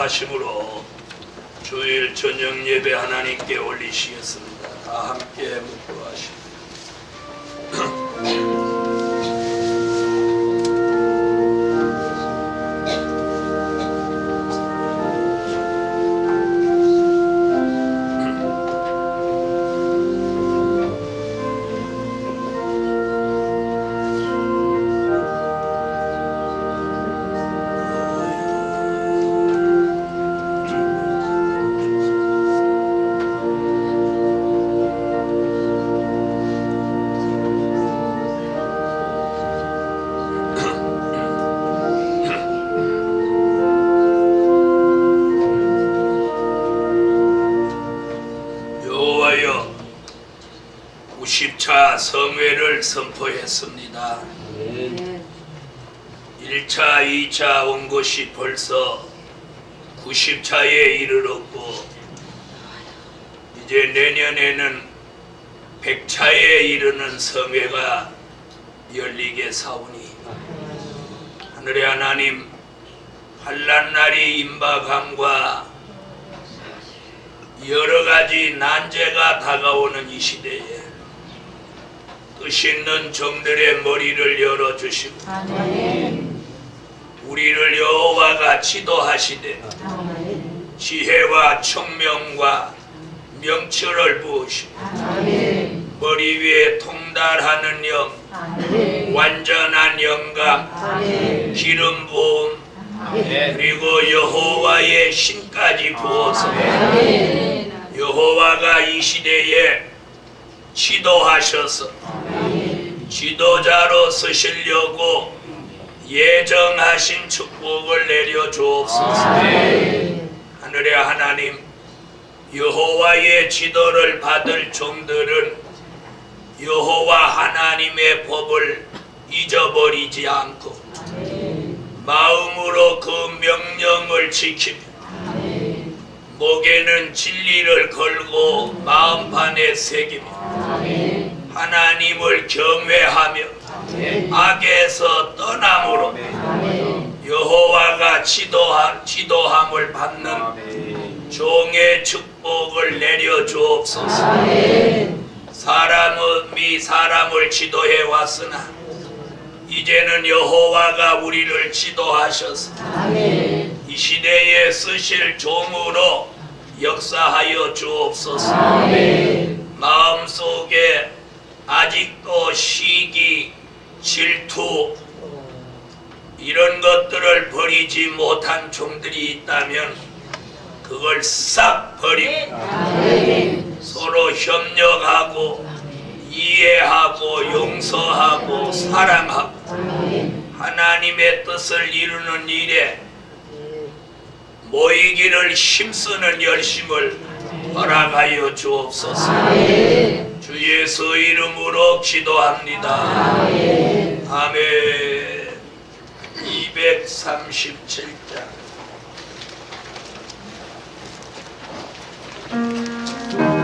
기뻐하심으로 주일 저녁 예배 하나님께 올리시겠습니다. 다 함께 묵도하시고 여호와여 90차 성회를 선포했습니다. 1차, 2차 온 것이 벌써 90차에 이르렀고 이제 내년에는 100차에 이르는 성회가 열리게 사오니 하늘의 하나님 환난날이 임박함과 여러가지 난제가 다가오는 이 시대에 뜻 있는 종들의 머리를 열어주시고 우리를 여호와가 지도하시되 지혜와 총명과 명철을 부으시고 머리 위에 통달하는 영 완전한 영감 기름 부음 그리고 여호와의 신까지 부어서 여호와가 이 시대에 지도하셔서 지도자로 서시려고 예정하신 축복을 내려 주옵소서. 하늘의 하나님 여호와의 지도를 받을 종들은 여호와 하나님의 법을 잊어버리지 않고 마음으로 그 명령을 지키며 목에는 진리를 걸고 마음판에 새기며 하나님을 경외하며 악에서 떠남으로 여호와가 지도함을 받는 종의 축복을 내려 주옵소서. 사람이 사람을 지도해 왔으나 이제는 여호와가 우리를 지도하셔서 이 시대에 쓰실 종으로 역사하여 주옵소서. 마음속에 아직도 시기, 질투 이런 것들을 버리지 못한 종들이 있다면 그걸 싹 버리고 서로 협력하고 이해하고 용서하고 사랑하고 하나님의 뜻을 이루는 일에 모이기를 힘쓰는 열심을 허락하여 주옵소서. 주 예수 이름으로 기도합니다. 아멘. 237장 하나님의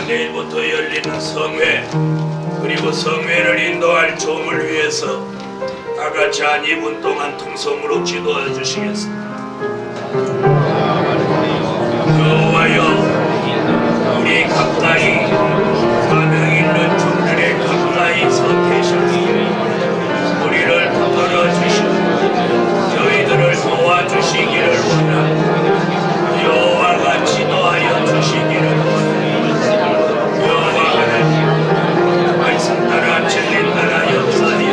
내일부터 열리는 성회 그리고 성회를 인도할 종을 위해서 다같이 한 2분 동안 통성으로 기도해 주시겠습니다. 여호와여, 우리 가까이 사명 있는 종들의 가까이서 계시니 우리를 붙들어 주시고 저희들을 도와주시기를 원합니다. 여호와 같이 도하여 주시기를 원합니다. 여호와 하나님, 말씀 따라 진리 따라 역사하여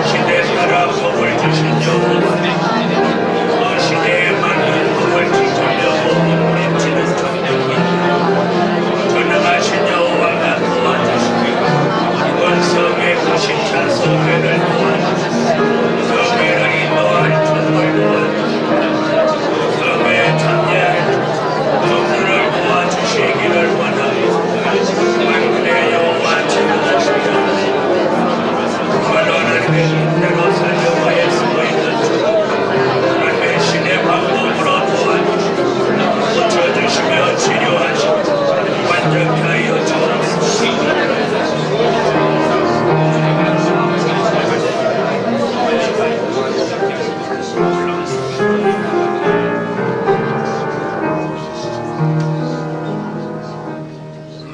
시대 따라 복을 주신 여호와, 그 시대에 맞는 복을 지키려고 몸부림치는 종들이 전능하신 여호와가 도와주시고 이번 성회 90차 성회를 도와주시고 성회를 인도할 종을 도와주시고 성회에 참여할 종들을 도와주시기를 원합니다. 만군의 여호와 지도하시며 하나님의 뜻대로 살려고 애쓰고 있는 주 하나님의 신의 방법으로 도와주시고 고쳐주시며 치료하시고 완전히 하여 주옵소서.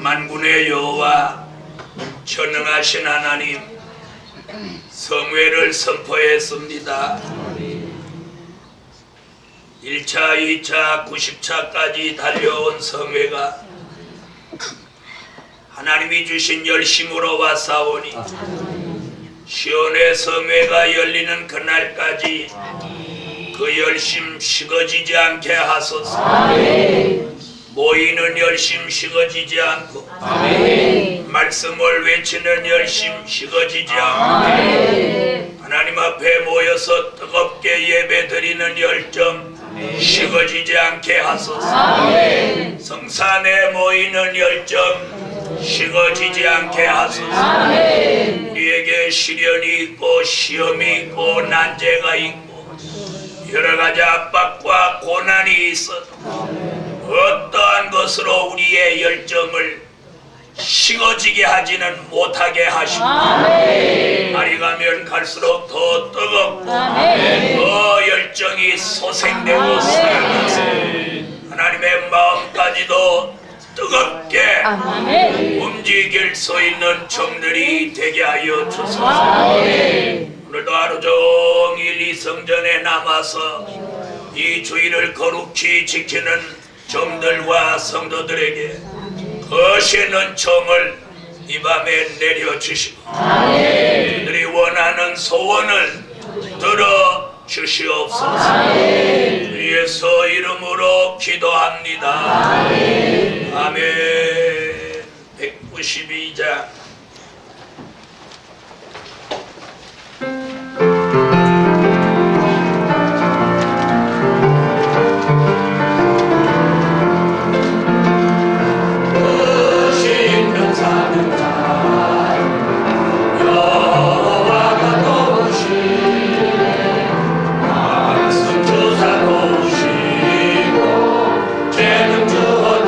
만군의 여호와 전능하신 하나님, 성회를 선포했습니다. 1차, 2차, 90차까지 달려온 성회가 하나님이 주신 열심으로 왔사오니 시온의 성회가 열리는 그날까지 그 열심 식어지지 않게 하소서. 모이는 열심 식어지지 않고 말씀을 외치는 열심 식어지지 않고 하나님 앞에 모여서 뜨겁게 예배드리는 열정 식어지지 않게 하소서. 성산에 모이는 열정 식어지지 않게 하소서. 우리에게 시련이 있고 시험이 있고 난제가 있고 여러가지 압박과 고난이 있어도 어떠한 것으로 우리의 열정을 식어지게 하지는 못하게 하시고 날이 가면 갈수록 더 뜨겁고 더 열정이 솟생되고 살아나서 하나님의 마음까지도 뜨겁게 움직일 수 있는 종들이 되게 하여 주소서. 오늘도 하루 종일 이 성전에 남아서 이 주일을 거룩히 지키는 종들과 성도들에게 거시는 정을 이 밤에 내려주시고 그들이 원하는 소원을 들어주시옵소서. 예수 이름으로 기도합니다. 아멘. 192장 주사 도우시고 죄는 주어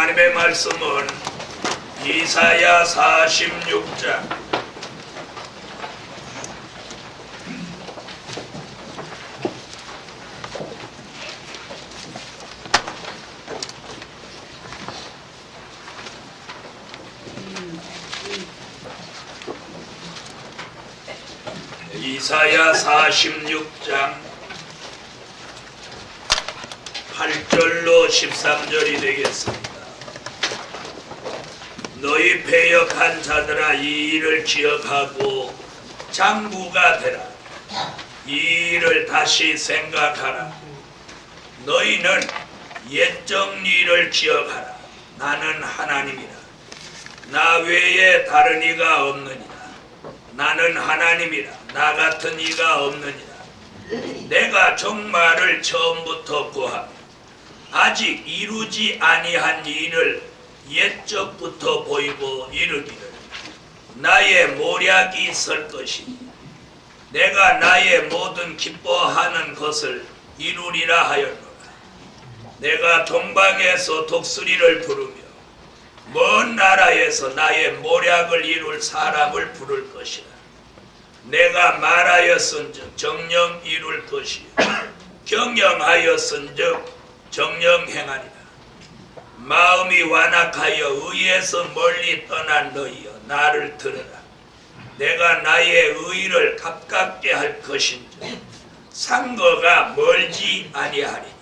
하나님의 말씀은 이사야 46장 이사야 46장 8절로 13절이 되겠습니다. 너희 패역한 자들아 이 일을 기억하고 장구가 되라. 이 일을 다시 생각하라. 너희는 옛 정리를 기억하라. 나는 하나님이라. 나 외에 다른 이가 없느니라. 나는 하나님이라. 나 같은 이가 없느니라. 내가 종말을 처음부터 구하며 아직 이루지 아니한 일을 옛적부터 보이고 이르기를 나의 모략이 설 것이니 내가 나의 모든 기뻐하는 것을 이루리라 하였노라. 내가 동방에서 독수리를 부르며 먼 나라에서 나의 모략을 이룰 사람을 부를 것이라. 내가 말하였은즉 정령 이룰 것이요 경영하였은즉 정령 행하리라. 마음이 완악하여 의에서 멀리 떠난 너희여 나를 들으라. 내가 나의 의를 가깝게 할 것인즉 상거가 멀지 아니하리니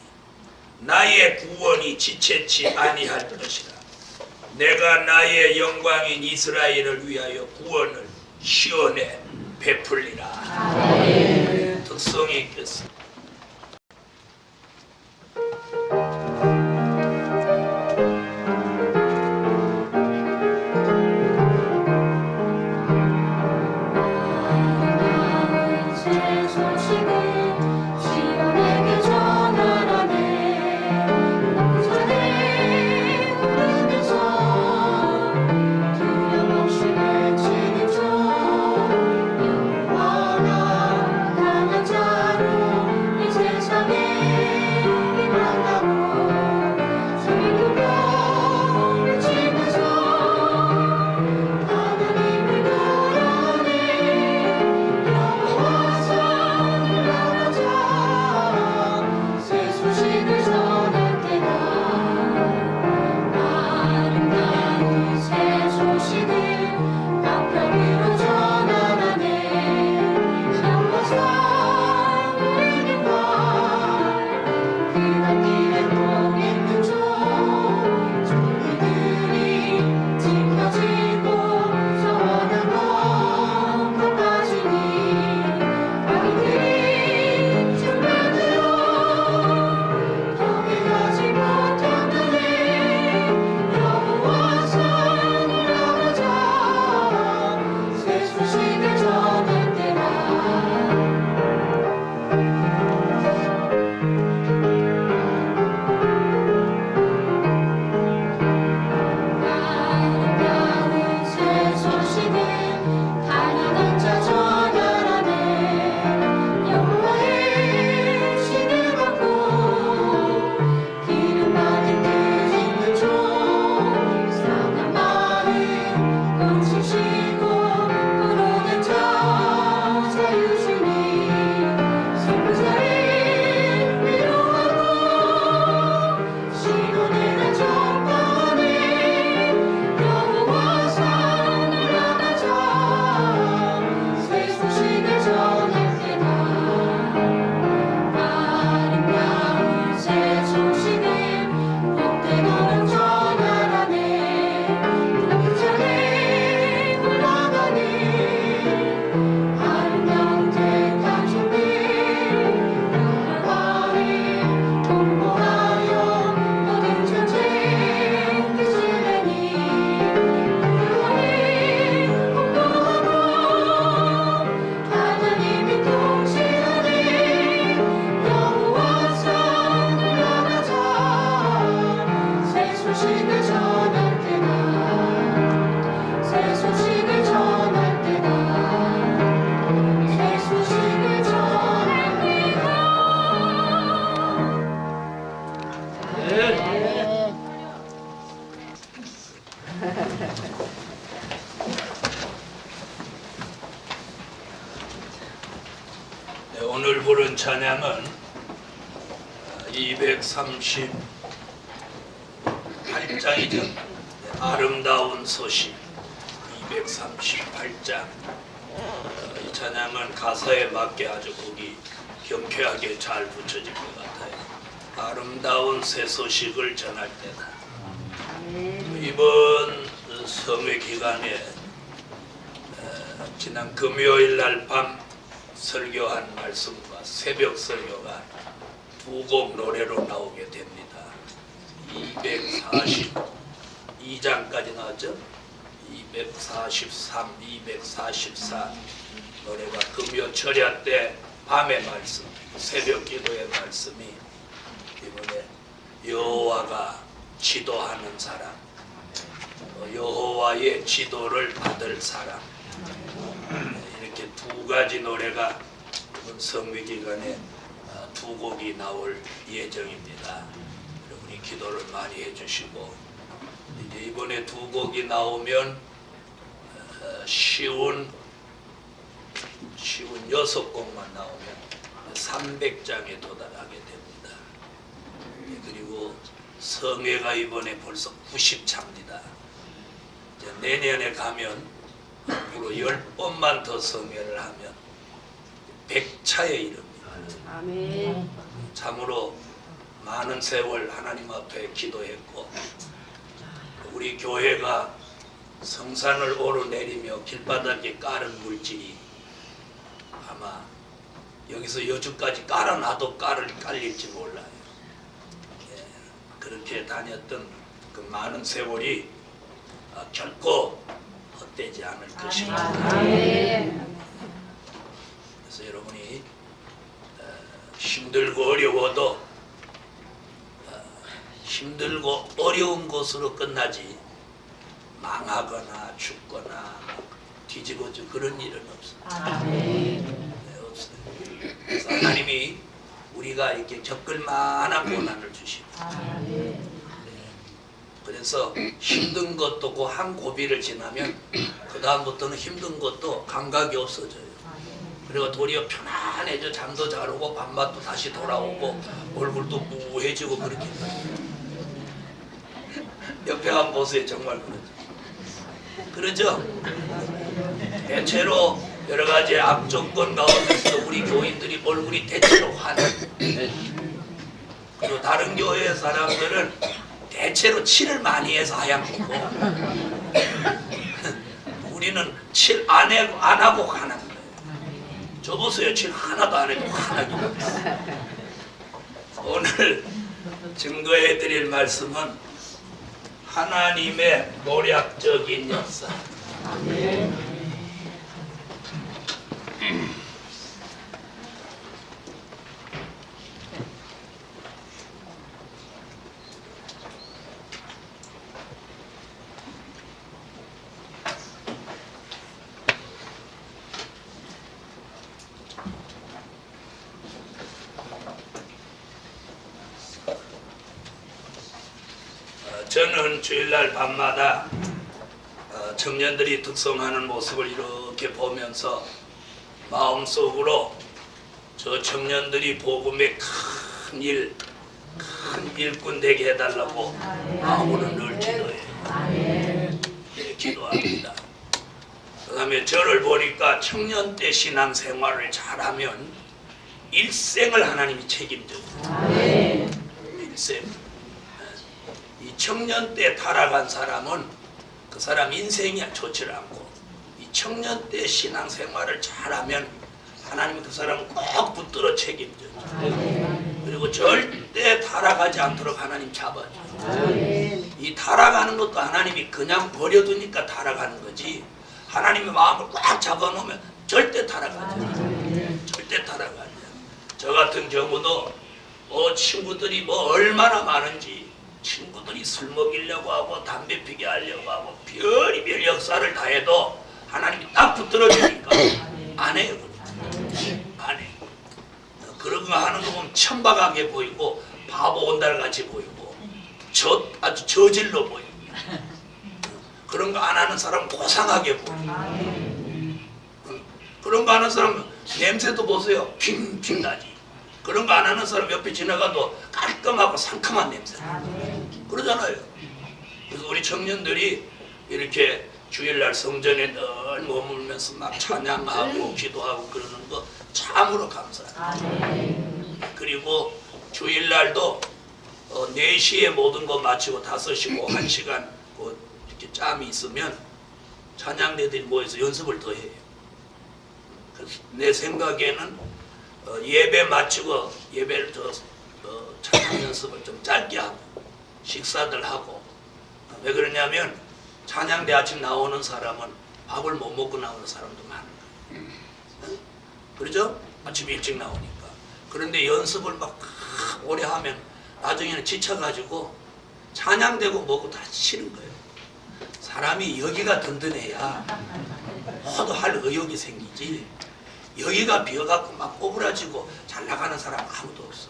나의 구원이 지체치 아니할 것이라. 내가 나의 영광인 이스라엘을 위하여 구원을 시온에 베풀리라. 특성이 있겠습니다. 강한 자로 네, 오늘 부른 찬양은 238장이죠. 아름다운 소식 238장. 이 찬양은 가사에 맞게 아주 곡이 경쾌하게 잘 붙여진 것 같아요. 아름다운 새 소식을 전할 때다. 이번 성회 기간에 지난 금요일 날 밤 설교한 말씀과 새벽 설교가 두 곡 노래로 나오게 됩니다. 242장까지 나왔죠. 243, 244 노래가 금요 철야 때 밤의 말씀, 새벽 기도의 말씀이 이번에 여호와가 지도하는 사람, 여호와의 지도를 받을 사람, 이렇게 두 가지 노래가 이번 성회 기간에 두 곡이 나올 예정입니다. 여러분이 기도를 많이 해주시고, 이제 이번에 두 곡이 나오면 쉬운 6곡만 나오면 300장에 도달하게 됩니다. 그리고 성회가 이번에 벌써 90차입니다. 내년에 가면 앞으로 10번만 더 성회를 하면 100차에 이릅니다. 아멘. 참으로 많은 세월 하나님 앞에 기도했고, 우리 교회가 성산을 오르내리며 길바닥에 깔은 물질이 아마 여기서 여주까지 깔아놔도 깔릴지 몰라요. 그렇게 다녔던 그 많은 세월이 결코 헛되지 않을 것입니다. 그래서 여러분이 힘들고 어려워도 힘들고 어려운 것으로 끝나지 망하거나 죽거나 뒤집어지고 그런 일은 없어요. 네, 없어요. 그래서 하나님이 우리가 이렇게 겪을 만한 고난을 주십니다. 네. 그래서 힘든 것도 그 한 고비를 지나면 그 다음부터는 힘든 것도 감각이 없어져요. 그리고 도리어 편안해져. 잠도 잘 오고 밥맛도 다시 돌아오고 얼굴도 무해지고 그렇게. 옆에 한번 보세요. 정말 그러죠? 대체로 여러 가지 악조건 가운데서 우리 교인들이 얼굴이 대체로 환해. 그리고 다른 교회 사람들은 대체로 칠을 많이 해서 하얀 거고, 우리는 칠 안 하고 환한 거예요. 저 보세요. 칠 하나도 안 해도 환하게. 오늘 증거해 드릴 말씀은 하나님의 노략적인 역사. 저는 주일날 밤마다 청년들이 득성하는 모습을 이렇게 보면서 마음속으로 저 청년들이 복음의 큰 일꾼 되게 해달라고 마음으로 늘 기도해요. 네, 기도합니다. 그 다음에 저를 보니까 청년 때 신앙생활을 잘하면 일생을 하나님이 책임져요. 일생. 이 청년 때 타락한 사람은 그 사람 인생이 좋지 않고, 이 청년 때 신앙생활을 잘하면 하나님이 그 사람을 꼭 붙들어 책임져요. 그리고 절대 타락하지 않도록 하나님 잡아줘요. 이 타락하는 것도 하나님이 그냥 버려두니까 타락하는 거지, 하나님의 마음을 꽉 잡아놓으면 절대 타락하지 않아요. 절대 타락하지 않아요. 저 같은 경우도 친구들이 얼마나 많은지, 친구들이 술 먹이려고 하고 담배 피게 하려고 하고 별의별 역사를 다 해도 하나님이 딱 붙들어주니까 안 해요. 안 해요. 그런 거 하는 거 보면 천박하게 보이고 바보 온달같이 보이고 아주 저질러 보입니다. 그런 거 안 하는 사람은 고상하게 보여. 그런 거 하는 사람은 냄새도 보세요. 핑핑 나지. 그런 거 안 하는 사람 옆에 지나가도 깔끔하고 상큼한 냄새. 그러잖아요. 그래서 우리 청년들이 이렇게 주일날 성전에 늘 머물면서 막 찬양하고 기도하고 그러는 거 참으로 감사해요. 그리고 주일날도 4시에 모든 거 마치고 5시고 1시간 이렇게 짬이 있으면 찬양대들이 모여서 연습을 더 해요. 그래서 내 생각에는 예배 마치고 예배를 찬양 연습을 좀 짧게 하고 식사들 하고. 왜 그러냐면 찬양대 아침 나오는 사람은 밥을 못 먹고 나오는 사람도 많은 거예요. 그러죠? 아침 일찍 나오니까. 그런데 연습을 막 오래 하면 나중에는 지쳐가지고 찬양되고 뭐고 다 싫은 거예요. 사람이 여기가 든든해야 뭐도 할 의욕이 생기지. 여기가 비어갖고 막 꼬부라지고 잘 나가는 사람 아무도 없어.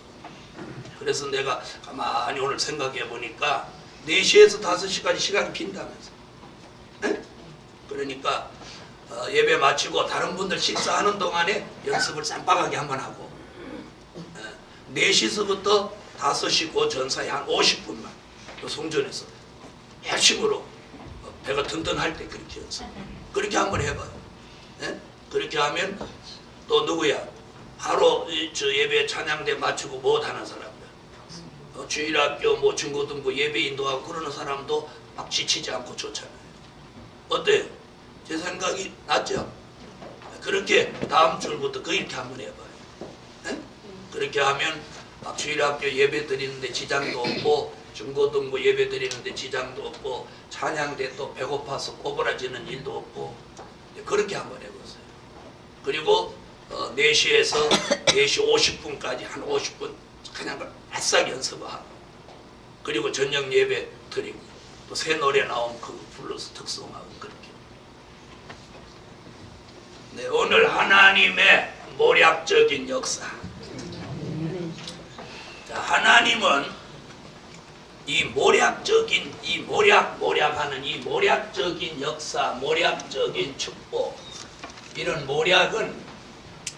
그래서 내가 가만히 오늘 생각해 보니까 4시에서 5시까지 시간이 빈다면서. 에? 그러니까 예배 마치고 다른 분들 식사하는 동안에 연습을 쌈박하게 한번 하고 4시서부터 5시 그 전사에 한 50분만 성전에서 핵심으로 배가 든든할 때 그렇게 연습. 그렇게 한번 해봐요. 에? 그렇게 하면 또 누구야? 바로 저 예배 찬양대 마치고 뭐 하는 사람들, 주일학교 뭐 중고등부 예배 인도하고 그러는 사람도 막 지치지 않고 좋잖아요. 어때요? 제 생각이 낫죠? 그렇게 다음 주부터 그렇게 한번 해봐요. 에? 그렇게 하면 막 주일학교 예배 드리는데 지장도 없고 중고등부 예배 드리는데 지장도 없고 찬양대 또 배고파서 꼬부라지는 일도 없고 그렇게 한번 해보세요. 그리고 4시에서 4시 50분까지 한 50분 그냥 바싹 연습하고 그리고 저녁 예배 드리고 또 새 노래 나오면 그거 불러서 특송하고 그렇게. 네, 오늘 하나님의 모략적인 역사. 자, 하나님은 이 모략적인 모략하는 이 모략적인 역사, 모략적인 축복, 이런 모략은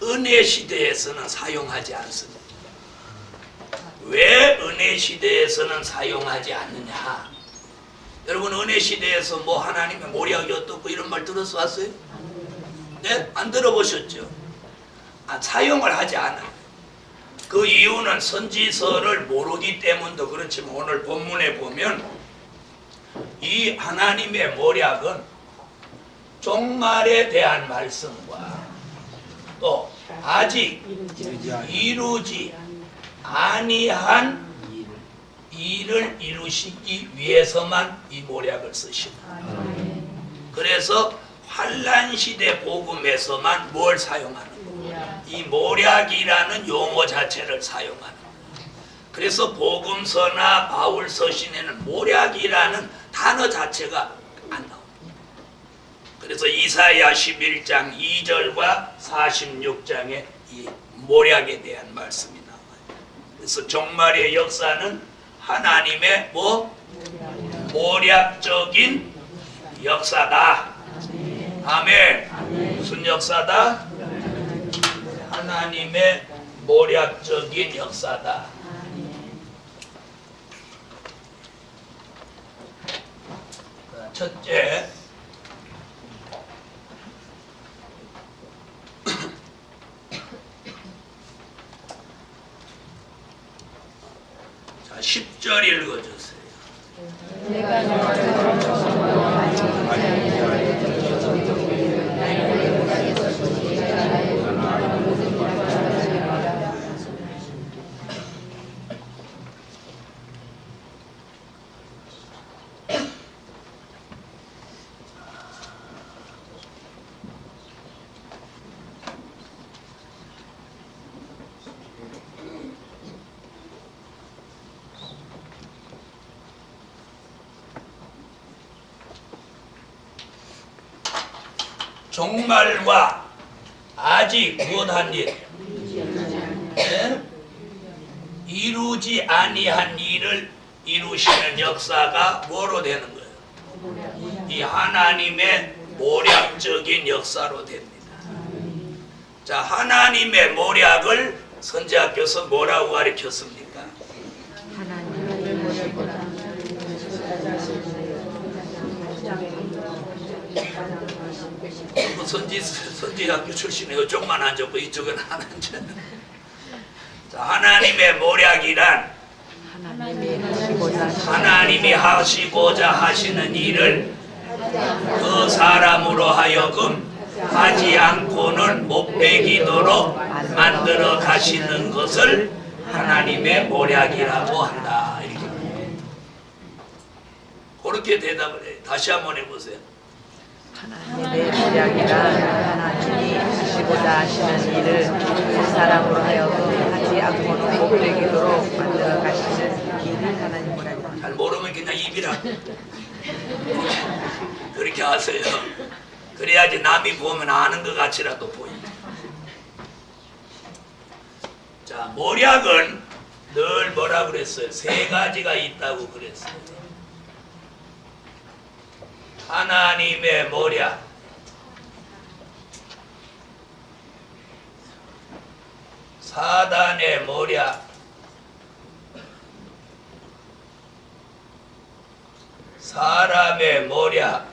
은혜 시대에서는 사용하지 않습니다. 왜 은혜 시대에서는 사용하지 않느냐? 여러분 은혜 시대에서 뭐 하나님의 모략이 어떻고 이런 말 들어서 왔어요? 네? 안 들어보셨죠? 사용을 하지 않아요. 그 이유는 선지서를 모르기 때문도 그렇지만 오늘 본문에 보면 이 하나님의 모략은 종말에 대한 말씀과 또 아직 이루지 아니한 일을 이루시기 위해서만 이 모략을 쓰십니다. 그래서 환난시대 복음에서만 뭘 사용하는 거예요? 이 모략이라는 용어 자체를 사용하는 거예요. 그래서 복음서나 바울 서신에는 모략이라는 단어 자체가 안 나옵니다. 그래서 이사야 11장 2절과 46장에 이 모략에 대한 말씀이 나와요. 그래서 종말의 역사는 하나님의 모략적인 역사다. 아멘. 무슨 역사다? 하나님의 모략적인 역사다. 첫째, 자, 10절 읽어주세요. 종말과 아직 못한 일, 이루지 아니한 일을 이루시는 역사가 뭐로 되는 거예요? 이 하나님의 모략적인 역사로 됩니다. 자, 하나님의 모략을 선지학교에서 뭐라고 가르쳤습니까? 선지학교 출신에 이쪽만 앉았고 이쪽은 안 앉았네. 자, 하나님의 모략이란 하나님이 하시고자 하시는 일을 그 사람으로 하여금 하지 않고는 못 배기도록 만들어 가시는 것을 하나님의 모략이라고 한다. 이렇게. 그렇게 대답을 해요. 다시 한번 해보세요. 하나님의 모략이란 하나님이 하시고자 하시는 일을 그 사람으로 하여금 하지 않고는 못 배기도록 만들어 가시는 일을 하나님 모략이다. 잘 모르면 그냥 입이라 그렇게 하세요. 그래야지 남이 보면 아는 것 같이라도 보입니다. 자, 모략은 늘 뭐라 그랬어요? 세 가지가 있다고 그랬어요. 하나님의 모략, 사단의 모략, 사람의 모략,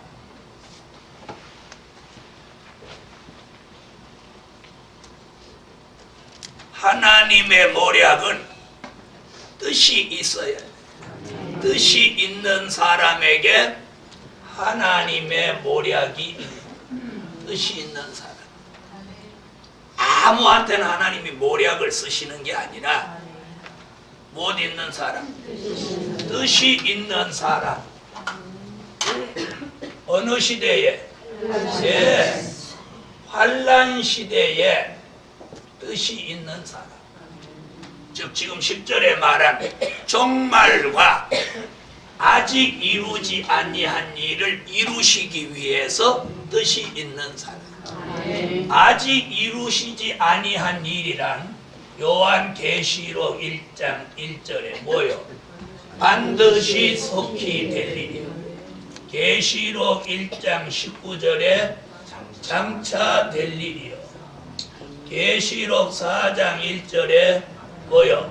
하나님의 모략은 뜻이 있어야 돼. 뜻이 있는 사람에게 하나님의 모략이 뜻이 있는 사람. 아무한테나 하나님이 모략을 쓰시는 게 아니라 못 있는 사람, 뜻이 있는 사람. 어느 시대에? 환란 시대에 뜻이 있는 사람. 즉 지금 10절에 말한 종말과 아직 이루지 아니한 일을 이루시기 위해서 뜻이 있는 사람. 아직 이루시지 아니한 일이란 요한계시록 1장 1절에 뭐요? 반드시 속히 될 일이요. 계시록 1장 19절에 장차 될 일이요. 계시록 4장 1절에 뭐요?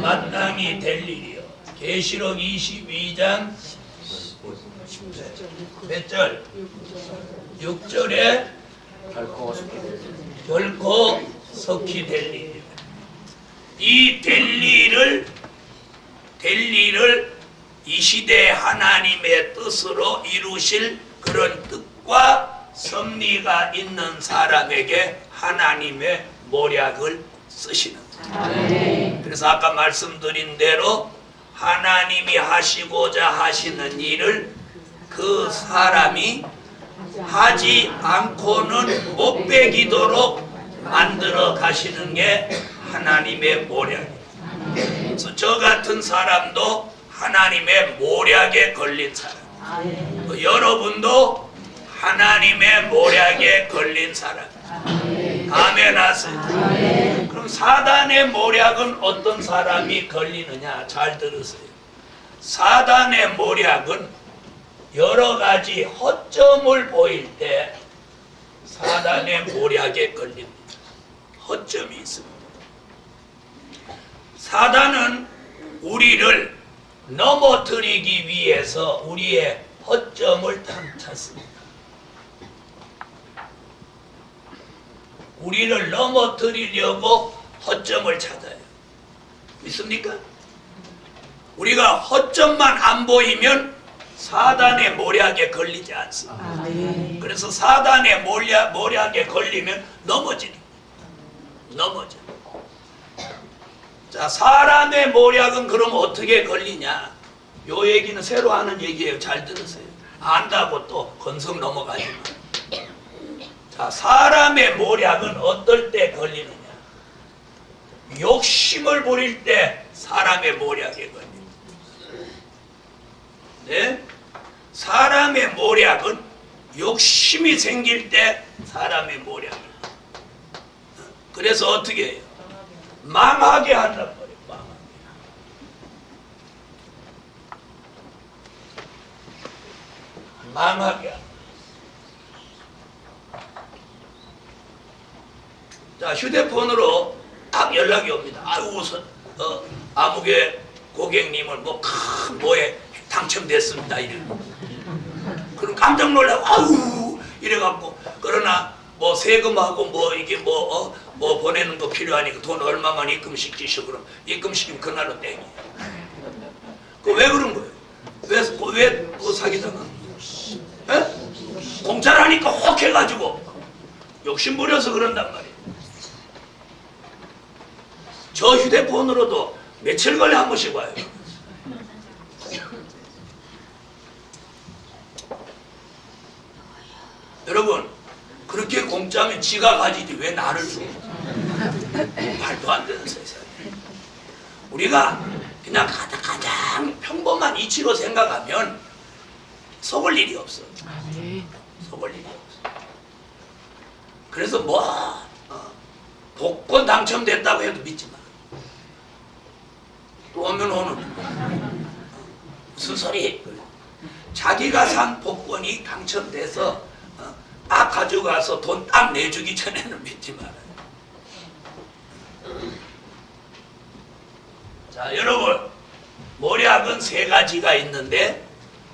마땅히 될 일이요. 계시록 22장 몇 절? 6절에 결코 속히 될 일이요. 이 될 일을 이 시대 하나님의 뜻으로 이루실 그런 뜻과 섭리가 있는 사람에게 하나님의 모략을 쓰시는 거예요. 그래서 아까 말씀드린 대로 하나님이 하시고자 하시는 일을 그 사람이 하지 않고는 못 배기도록 만들어 가시는 게 하나님의 모략이에요. 그래서 저 같은 사람도 하나님의 모략에 걸린 사람. 여러분도 하나님의 모략에 걸린 사람. 아멘 하세요. 그럼 사단의 모략은 어떤 사람이 걸리느냐? 잘 들으세요. 사단의 모략은 여러 가지 허점을 보일 때 사단의 모략에 걸립니다. 허점이 있습니다. 사단은 우리를 넘어뜨리기 위해서 우리의 허점을 탐찾습니다. 우리를 넘어뜨리려고 허점을 찾아요. 믿습니까? 우리가 허점만 안 보이면 사단의 모략에 걸리지 않습니다. 그래서 사단의 모략에 걸리면 넘어지는 거예요. 넘어져. 자, 사람의 모략은 그럼 어떻게 걸리냐? 요 얘기는 새로 하는 얘기예요. 잘 들으세요. 안다고 또 건성 넘어가지 마. 자, 사람의 모략은 어떨 때 걸리느냐? 욕심을 부릴 때 사람의 모략에 걸립니다. 네? 사람의 모략은 욕심이 생길 때 사람의 모략이에요. 그래서 어떻게 해요? 망하게 한단 말이에요. 망하게. 망하게 합니다. 자, 휴대폰으로 딱 연락이 옵니다. 아유, 아무개 고객님은 뭐 큰 뭐에 당첨됐습니다. 이러고. 그럼 깜짝 놀라고 아유 이래갖고 그러나 뭐 세금하고 뭐 이게 뭐 보내는 거 필요하니까 돈 얼마만 입금시키셔. 그럼 입금시키면 그날로 땡이에요. 그 왜 그런 거예요? 왜 그거 사기당한 거예요? 공짜라니까 혹 해가지고 욕심부려서 그런단 말이에요. 저 휴대폰으로도 며칠 걸려 한 번씩 와요. 여러분, 그렇게 공짜면 지가 가지지 왜 나를 줘? 말도 안 되는 세상에. 우리가 그냥 가장 평범한 이치로 생각하면 속을 일이 없어. 속을 일이 없어. 그래서 복권 당첨됐다고 해도 믿지 마. 또 오면 오는 무슨 소리? 자기가 산 복권이 당첨돼서 딱 가져가서 돈 딱 내주기 전에는 믿지 말아요. 자, 여러분, 모략은 세 가지가 있는데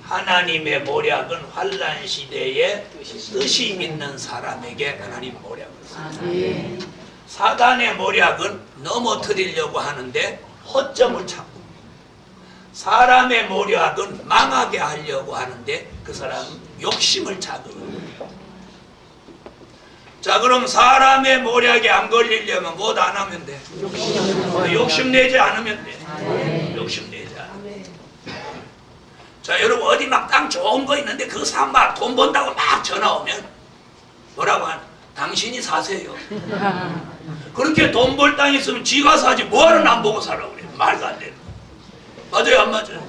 하나님의 모략은 환난 시대에 뜻이 있는 사람에게 하나님 모략을 씁니다. 사단의 모략은 넘어뜨리려고 하는데 허점을 찾고, 사람의 모략은 망하게 하려고 하는데 그 사람은 욕심을 찾고. 자, 그럼 사람의 모략에 안 걸리려면 뭐 안 하면 돼? 욕심내지 않으면 돼. 욕심내지 않으면 돼. 자, 여러분 어디 막 땅 좋은 거 있는데 그 사람 막 돈 번다고 막 전화 오면 뭐라고 하나? 당신이 사세요. 그렇게 돈 벌 땅 있으면 지가 사지 뭐하러 안 보고 살아 그래. 말도 안 돼. 맞아요, 안 맞아요?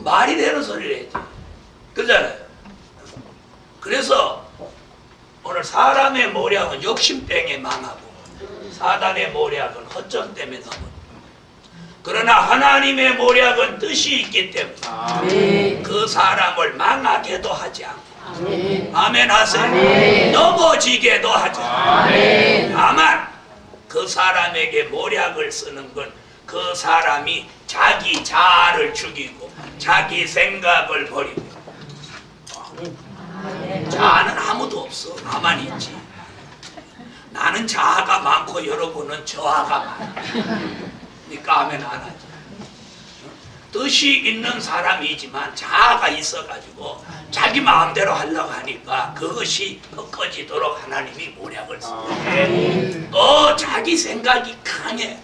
말이 되는 소리를 했지. 그잖아요. 그래서 오늘 사람의 모략은 욕심땡에 망하고 사단의 모략은 허점 때문에 넘어. 그러나 하나님의 모략은 뜻이 있기 때문에 그 사람을 망하게도 하지 않고 아멘 하세요. 넘어지게도 하지 않고 다만 그 사람에게 모략을 쓰는 건 그 사람이 자기 자아를 죽이고 자기 생각을 버리고. 자아는 아무도 없어. 나만 있지. 나는 자아가 많고 여러분은 저아가 많아. 그러니까 아멘 안 하지. 뜻이 있는 사람이지만 자아가 있어가지고 자기 마음대로 하려고 하니까 그것이 꺾어지도록 하나님이 모략을 쓰네. 또 자기 생각이 강해.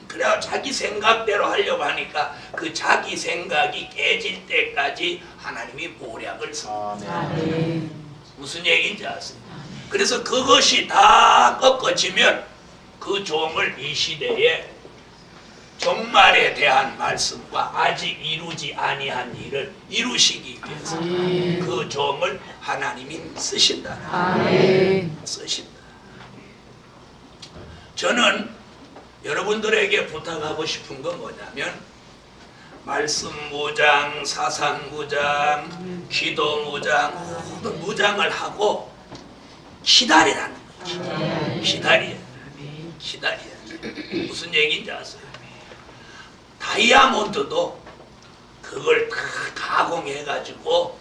그래야 자기 생각대로 하려고 하니까 그 자기 생각이 깨질 때까지 하나님이 모략을 씁니다. 무슨 얘기인지 아세요? 그래서 그것이 다 꺾어지면 그 종을 이 시대에 종말에 대한 말씀과 아직 이루지 아니한 일을 이루시기 위해서 그 종을 하나님이 쓰신다. 쓰신다. 저는 여러분들에게 부탁하고 싶은 건 뭐냐면 말씀 무장, 사상 무장, 기도 무장, 모든 무장을 하고 기다리라는 거예요. 기다려. 기다려. 무슨 얘기인지 아세요? 다이아몬드도 그걸 다 가공해가지고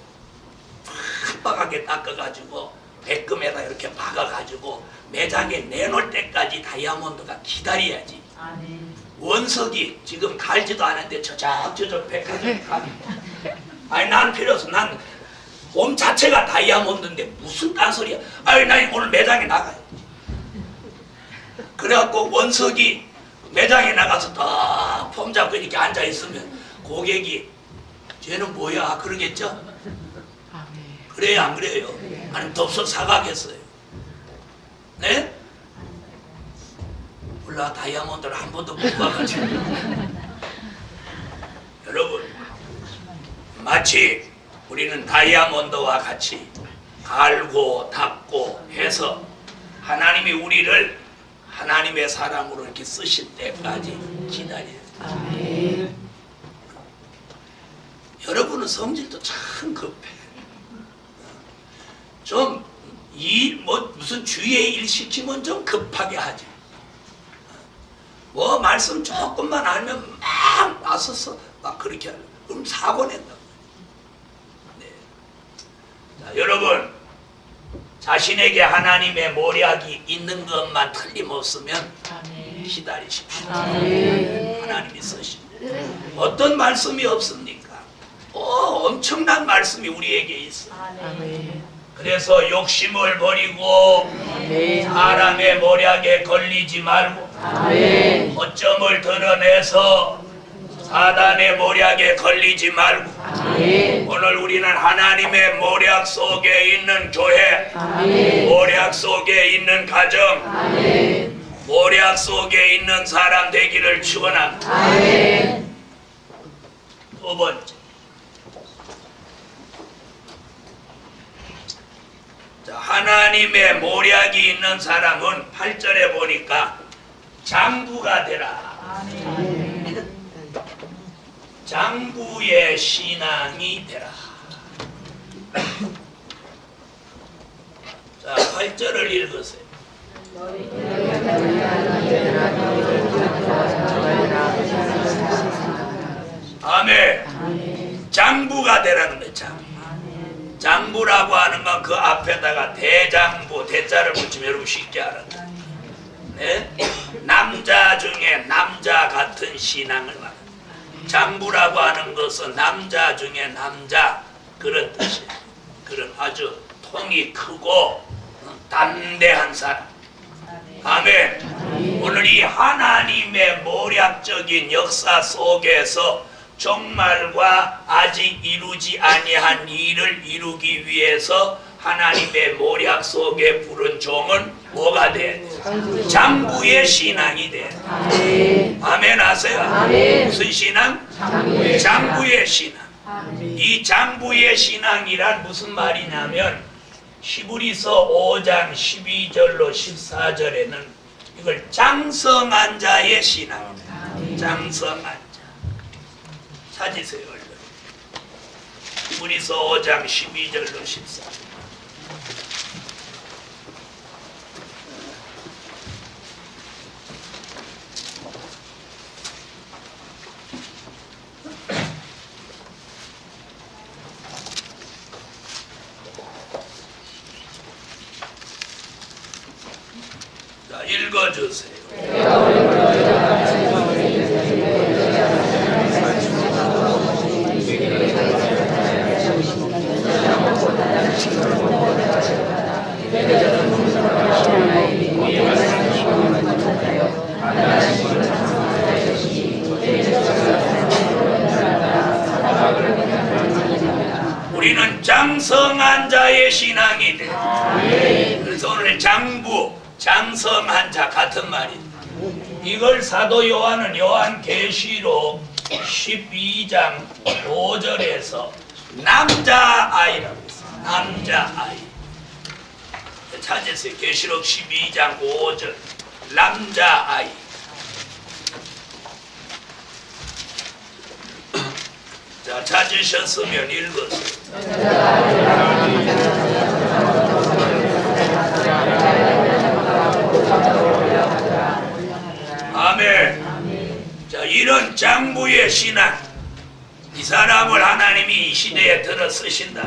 빡빡하게 닦아가지고 백금에다 이렇게 박아가지고 매장에 내놓을 때까지 다이아몬드가 기다려야지. 원석이 지금 갈지도 않은데 저쪽 백화점에 가. 아니 난 필요 없어. 난 몸 자체가 다이아몬드인데 무슨 딴소리야. 아니 나 오늘 매장에 나가요. 그래갖고 원석이 매장에 나가서 딱 폼 잡고 이렇게 앉아있으면 고객이 쟤는 뭐야 그러겠죠? 그래요 안 그래요? 아니면 덥석 사가겠어요? 네? 몰라. 다이아몬드를 한 번도 못 봐가지고. 여러분 마치 우리는 다이아몬드와 같이 갈고 닦고 해서 하나님이 우리를 하나님의 사람으로 이렇게 쓰실 때까지 기다려요. 아멘. 여러분은 성질도 참 급해. 좀 무슨 주의 일 시키면 좀 급하게 하지. 뭐 말씀 조금만 알면 막 나서서 막 그렇게 하려. 그럼 사고 낸다. 네. 자, 여러분 자신에게 하나님의 모략이 있는 것만 틀림없으면 기다리십시오. 하나님이 쓰십니다. 어떤 말씀이 없습니까? 엄청난 말씀이 우리에게 있어. 아멘. 그래서 욕심을 버리고 사람의 모략에 걸리지 말고 아멘. 허점을 드러내서 사단의 모략에 걸리지 말고 아멘. 오늘 우리는 하나님의 모략 속에 있는 교회, 아멘. 모략 속에 있는 가정, 아멘. 모략 속에 있는 사람 되기를 축원합니다. 아멘. 두 번째, 자, 하나님의 모략이 있는 사람은 8절에 보니까 장부가 되라. 장부의 신앙이 되라. 자, 8절을 읽으세요. 아멘. 장부가 되라는 거예요. 장부라고 하는 건 그 앞에다가 대장부, 대자를 붙이면 여러분 쉽게 알아요. 네? 남자 중에 남자 같은 신앙을 말해요. 장부라고 하는 것은 남자 중에 남자 그런 뜻이에요. 그런 아주 통이 크고 담대한 사람. 아멘. 오늘 이 하나님의 모략적인 역사 속에서 종말과 아직 이루지 아니한 일을 이루기 위해서 하나님의 모략 속에 부른 종은 뭐가 돼? 장부의 신앙이 돼. 아멘 하세요. 무슨 신앙? 장부의 신앙. 이 장부의 신앙이란 무슨 말이냐면 히브리서 5장 12절로 14절에는 이걸 장성한 자의 신앙입니다. 장성한 자. 찾으세요. 히브리서 5장 12절로 14절. 자, 읽어주세요. 우리는 장성한 자의 신앙이 돼. 그래서 오늘 장부, 장성한 자 같은 말입니다. 이걸 사도 요한은 요한계시록 12장 5절에서 남자아이라고 했어요. 남자아이. 찾으세요. 계시록 12장 5절 남자아이. 자, 찾으셨으면 읽으세요. 아멘. 자, 이런 장부의 신앙, 이 사람을 하나님이 이 시대에 들어 쓰신다.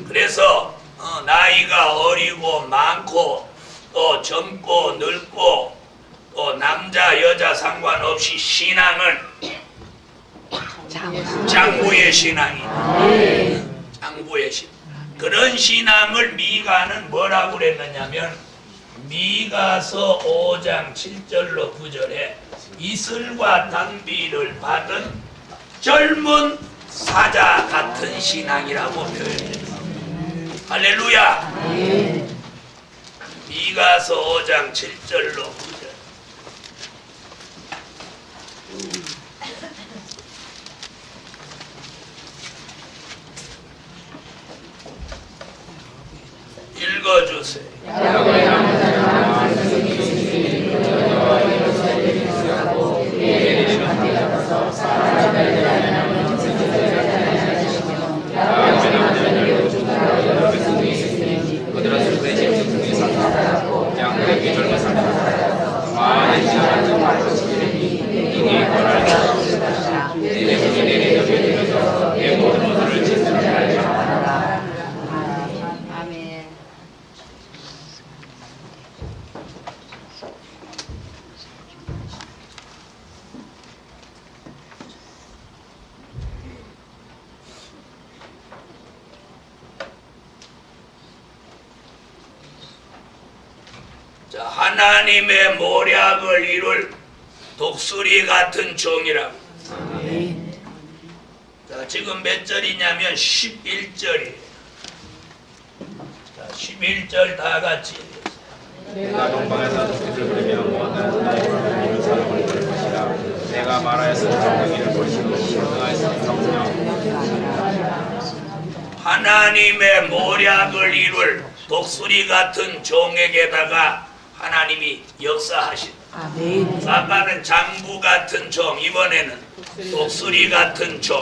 그래서 나이가 어리고 많고 또 젊고 늙고 또 남자 여자 상관없이 신앙은 장부의 신앙이다. 장부의 신앙. 그런 신앙을 미가는 뭐라고 그랬느냐면 미가서 5장 7절로 9절에 이슬과 단비를 받은 젊은 사자 같은 신앙이라고 표현했어요. 할렐루야. 미가서 5장 7절로 9절. 읽어주세요. 도와주시니 이에 권하시는 것이라. 내 손이 내게 넘겨져서 내 모든 것을 진술하게 하노라. 아멘. 자, 하나님의 모략을 이룰 독수리 같은 종이라고. 자, 지금 몇 절이냐면 11절이에요. 자, 11절 다 같이. 내가 동방에서 독수리를 부르며 원하는 나의 하나님을 사랑을 부를 것이라. 내가 말하였으니 정의를 보시고 명하였으니 성령. 하나님의 모략을 이룰 독수리 같은 종에게다가 하나님이 역사하신. 아멘. 아까는 장부 같은 종, 이번에는 독수리 같은 종.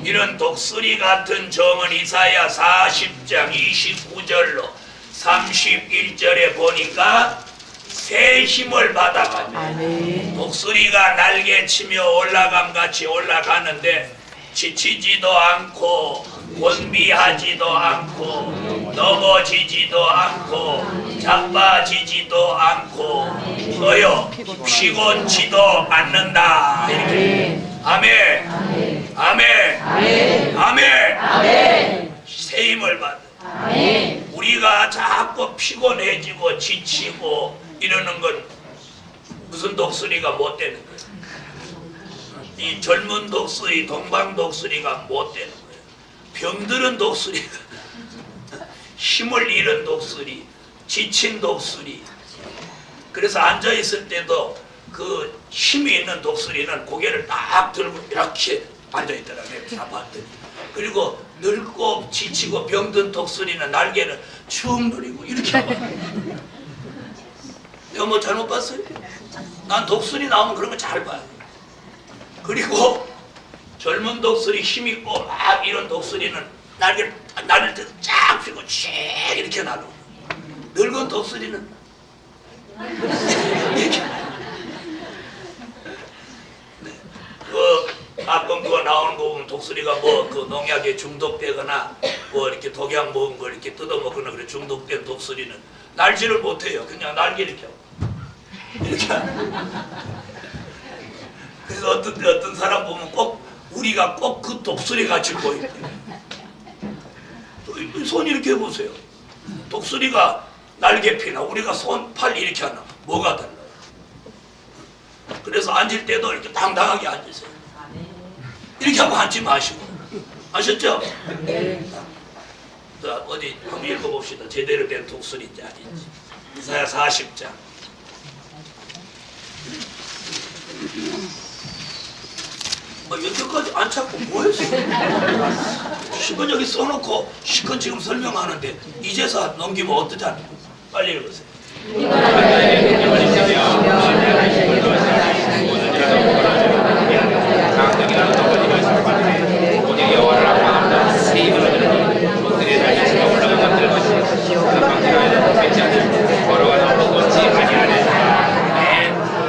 이런 독수리 같은 종은 이사야 40장 29절로 31절에 보니까 새 힘을 받아가지고 아멘. 독수리가 날개치며 올라감같이 올라가는데 지치지도 않고 곤비하지도 않고 넘어지지도 않고 자빠지지도 않고 뭐요 피곤치도 않는다. 이렇게. 아멘. 아멘. 아멘. 아멘. 새 힘을 받아. 우리가 자꾸 피곤해지고 지치고 이러는 건 무슨 독수리가 못 되는 거예요. 이 젊은 독수리, 동방 독수리가 못 되는 거예요. 병들은 독수리가 힘을 잃은 독수리, 지친 독수리. 그래서 앉아 있을 때도 그 힘이 있는 독수리는 고개를 딱 들고 이렇게 앉아 있더라고요. 다 봤더니. 그리고 늙고 지치고 병든 독수리는 날개를 축 누리고 이렇게 하고. 내가 뭐 잘못 봤어요? 난 독수리 나오면 그런 거 잘 봐요. 그리고 젊은 독수리 힘있고 막 이런 독수리는 날개를 날을 때 쫙 펴고 쫙 이렇게 날아. 늙은 독수리는 이렇게. 네. 가끔 그거 나오는 거 보면 독수리가 뭐 그 농약에 중독되거나 뭐 이렇게 독약 먹은 거 이렇게 뜯어먹거나 그래 중독된 독수리는 날지를 못해요. 그냥 날개 이렇게 하고. 이렇게. 그래서 어떤 사람 보면 꼭 우리가 꼭 그 독수리 같이 보이대. 손 이렇게 해보세요. 독수리가 날개 피나 우리가 손, 팔 이렇게 하나 뭐가 달라요? 그래서 앉을 때도 이렇게 당당하게 앉으세요. 이렇게 하고 앉지 마시고. 아셨죠? 자, 어디 한번 읽어봅시다. 제대로 된 독수리인지 아닌지. 이사야 40장. 뭐 여태까지 안 찾고 뭐 했어? 10원 여기 써놓고 시컷 지금 설명하는데 이제서 넘기면 어떠잖아. 빨리 읽으세요.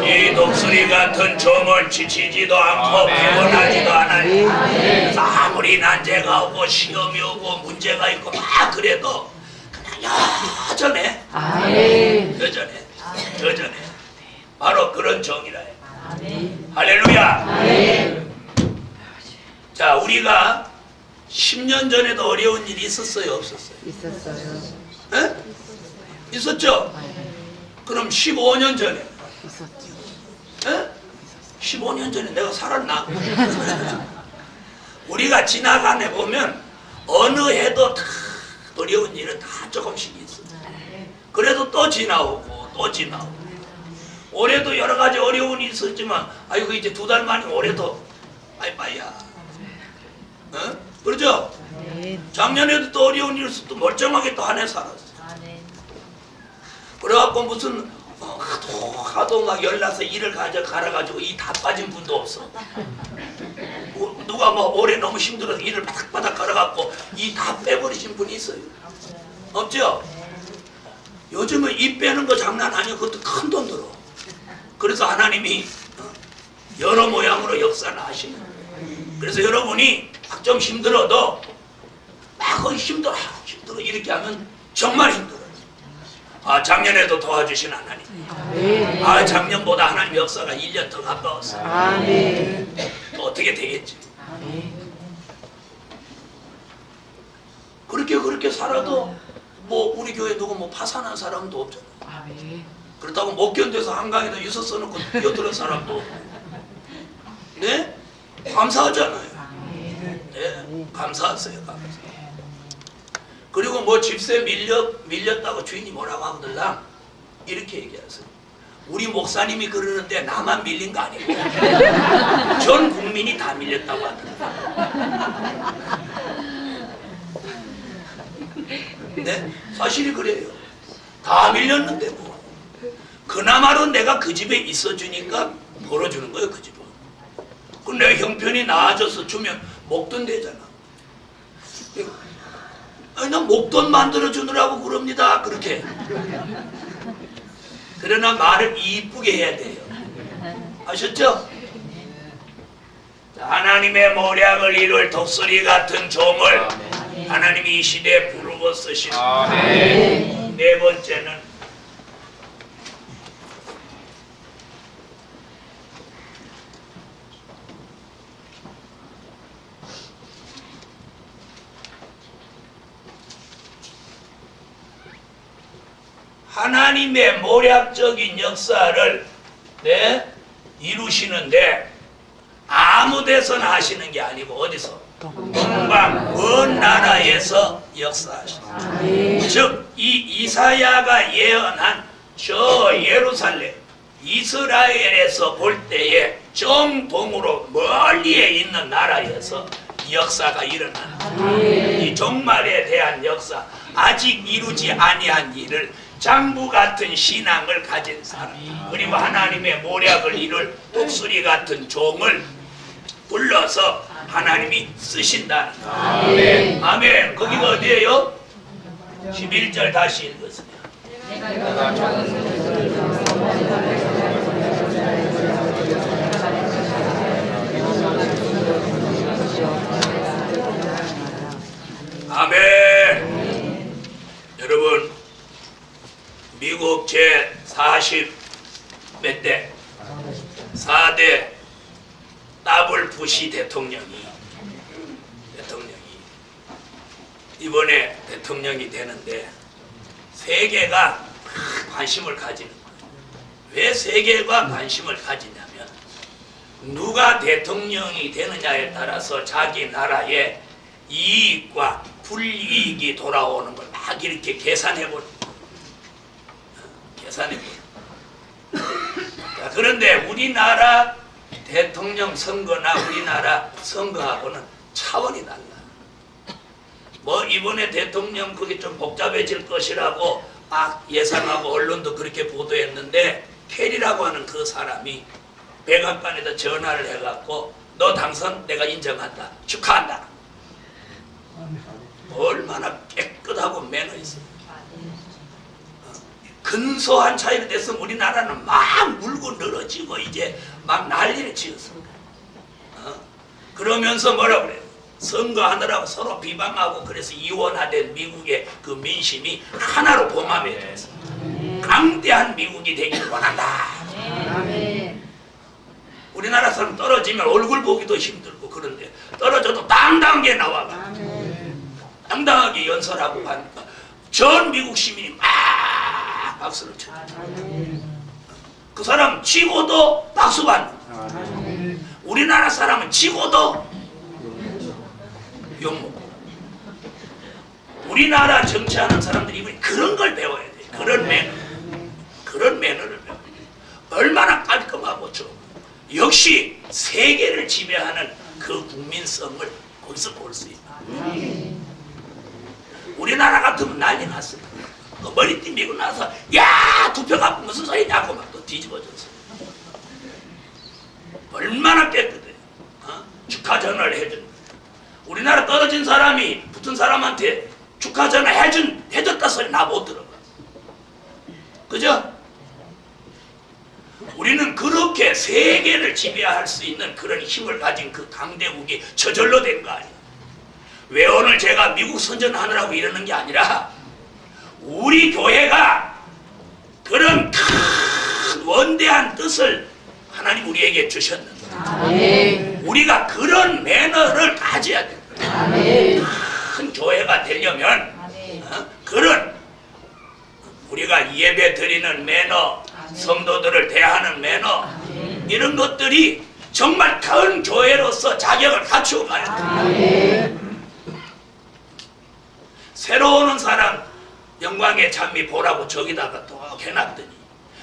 이 독수리 같은 종을 지치지도 않고 피곤하지도 않아요. 그래서 아무리 난제가 오고 시험이 오고 문제가 있고 막 그래도 그냥 여전해. 여전해. 여전해. 바로 그런 종이라 해요. 할렐루야. 자, 우리가 10년 전에도 어려운 일이 있었어요, 없었어요? 있었어요. 에? 있었죠? 그럼 15년 전에? 있었죠. 에? 15년 전에 내가 살았나? 우리가 지나가네 보면 어느 해도 다 어려운 일은 다 조금씩 있어. 그래도 또 지나오고 또 지나오고. 올해도 여러 가지 어려움이 있었지만 아이고 이제 2달 만에 올해도 빠이빠이야. 어? 그러죠? 작년에도 또 어려운 일 있어 또 멀쩡하게 또 한 해 살았어. 그래갖고 무슨 하도 막 열나서 일을 갈아가지고 이 다 빠진 분도 없어. 누가 뭐 올해 너무 힘들어서 일을 바닥바닥 갈아갖고 이 다 빼버리신 분이 있어요. 없죠? 요즘은 이 빼는 거 장난 아니야. 그것도 큰 돈 들어. 그래서 하나님이 여러 모양으로 역사를 하시는 거예요. 그래서 여러분이 막 좀 힘들어도 막 힘들어 이렇게 하면 정말 힘들어요. 작년에도 도와주신 하나님. 작년보다 하나님 역사가 1년 더 가까웠어요. 또 어떻게 되겠지? 그렇게 살아도 뭐 우리 교회 누구 뭐 파산한 사람도 없잖아요. 그렇다고 못 견뎌서 한강에다 유서 써놓고 뛰어드는 사람도 없고. 네? 감사하잖아요. 네, 감사하세요. 감사. 그리고 뭐 집세 밀렸다고 주인이 뭐라고 하거들랑 이렇게 얘기하세요. 우리 목사님이 그러는데 나만 밀린 거 아니고 전 국민이 다 밀렸다고 하더라고요. 네? 사실이 그래요. 다 밀렸는데 뭐. 그나마로 내가 그 집에 있어주니까 벌어주는 거예요. 그 집은. 근데 형편이 나아져서 주면 목돈 되잖아. 아니 나 목돈 만들어주느라고 그럽니다. 그렇게. 그러나 말을 이쁘게 해야 돼요. 아셨죠? 하나님의 모략을 이룰 독수리 같은 종을 하나님이 이 시대에 부르고 쓰신 네 번째는 하나님의 모략적인 역사를 이루시는데 아무 데서나 하시는 게 아니고 어디서? 동방 먼 나라에서 역사하시는. 즉 이 이사야가 예언한 저 예루살렘 이스라엘에서 볼 때에 정동으로 멀리에 있는 나라에서 역사가 일어나는. 이 종말에 대한 역사, 아직 이루지 아니한 일을 장부 같은 신앙을 가진 사람, 그리고 하나님의 모략을 이룰 독수리 같은 종을 불러서 하나님이 쓰신다는 거예요. 아멘. 거기가 어디예요? 11절 다시 읽으세요. 아멘. 여러분, 미국 제 40 몇 대 4대 더블 부시 대통령이 이번에 대통령이 되는데 세계가 관심을 가지는 거예요. 왜 세계가 관심을 가지냐면 누가 대통령이 되느냐에 따라서 자기 나라의 이익과 불이익이 돌아오는 걸 막 이렇게 계산해보는 거예요. 그런데 우리나라 대통령 선거나 우리나라 선거하고는 차원이 달라. 뭐 이번에 대통령 그게 좀 복잡해질 것이라고 막 예상하고 언론도 그렇게 보도했는데 캐리라고 하는 그 사람이 백악관에다 전화를 해갖고 너 당선 내가 인정한다. 축하한다. 얼마나 깨끗하고 매너 있어. 근소한 차이가 됐으면 우리나라는 막 물고 늘어지고 이제 막 난리를 치었어. 그러면서 뭐라 그래요? 선거하느라고 서로 비방하고 그래서 이원화된 미국의 그 민심이 하나로 봉합해졌어. 강대한 미국이 되기를 원한다. 우리나라 사람 떨어지면 얼굴 보기도 힘들고 그런데 떨어져도 당당하게 나와가 당당하게 연설하고 하니까 전 미국 시민이 막 박수를 쳐. 그 사람 지고도 박수 받는. 우리나라 사람은 지고도 욕먹고. 우리나라 정치하는 사람들이 그런 걸 배워야 돼. 그런 매너를 배워야 돼. 얼마나 깔끔하고 좋고. 역시 세계를 지배하는 그 국민성을 거기서 볼 수 있다. 우리나라 같으면 난리 났어. 그 머리띠 밀고 나서 야 투표 갖고 무슨 소리냐고 막 또 뒤집어졌어. 얼마나 깨끗해. 축하 전화를 해준 거야. 우리나라 떨어진 사람이 붙은 사람한테 축하 전화 해줬다 소리 나 못 들어봐. 그죠? 우리는 그렇게 세계를 지배할 수 있는 그런 힘을 가진 그 강대국이 저절로 된 거 아니에요. 왜 오늘 제가 미국 선전하느라고 이러는 게 아니라 우리 교회가 그런 큰 원대한 뜻을 하나님 우리에게 주셨는데 우리가 그런 매너를 가져야 돼요. 큰 교회가 되려면 그런 우리가 예배 드리는 매너, 성도들을 대하는 매너, 이런 것들이 정말 큰 교회로서 자격을 갖추어 가야 돼요. 새로 오는 사람 영광의 찬미 보라고 저기다가 또 해놨더니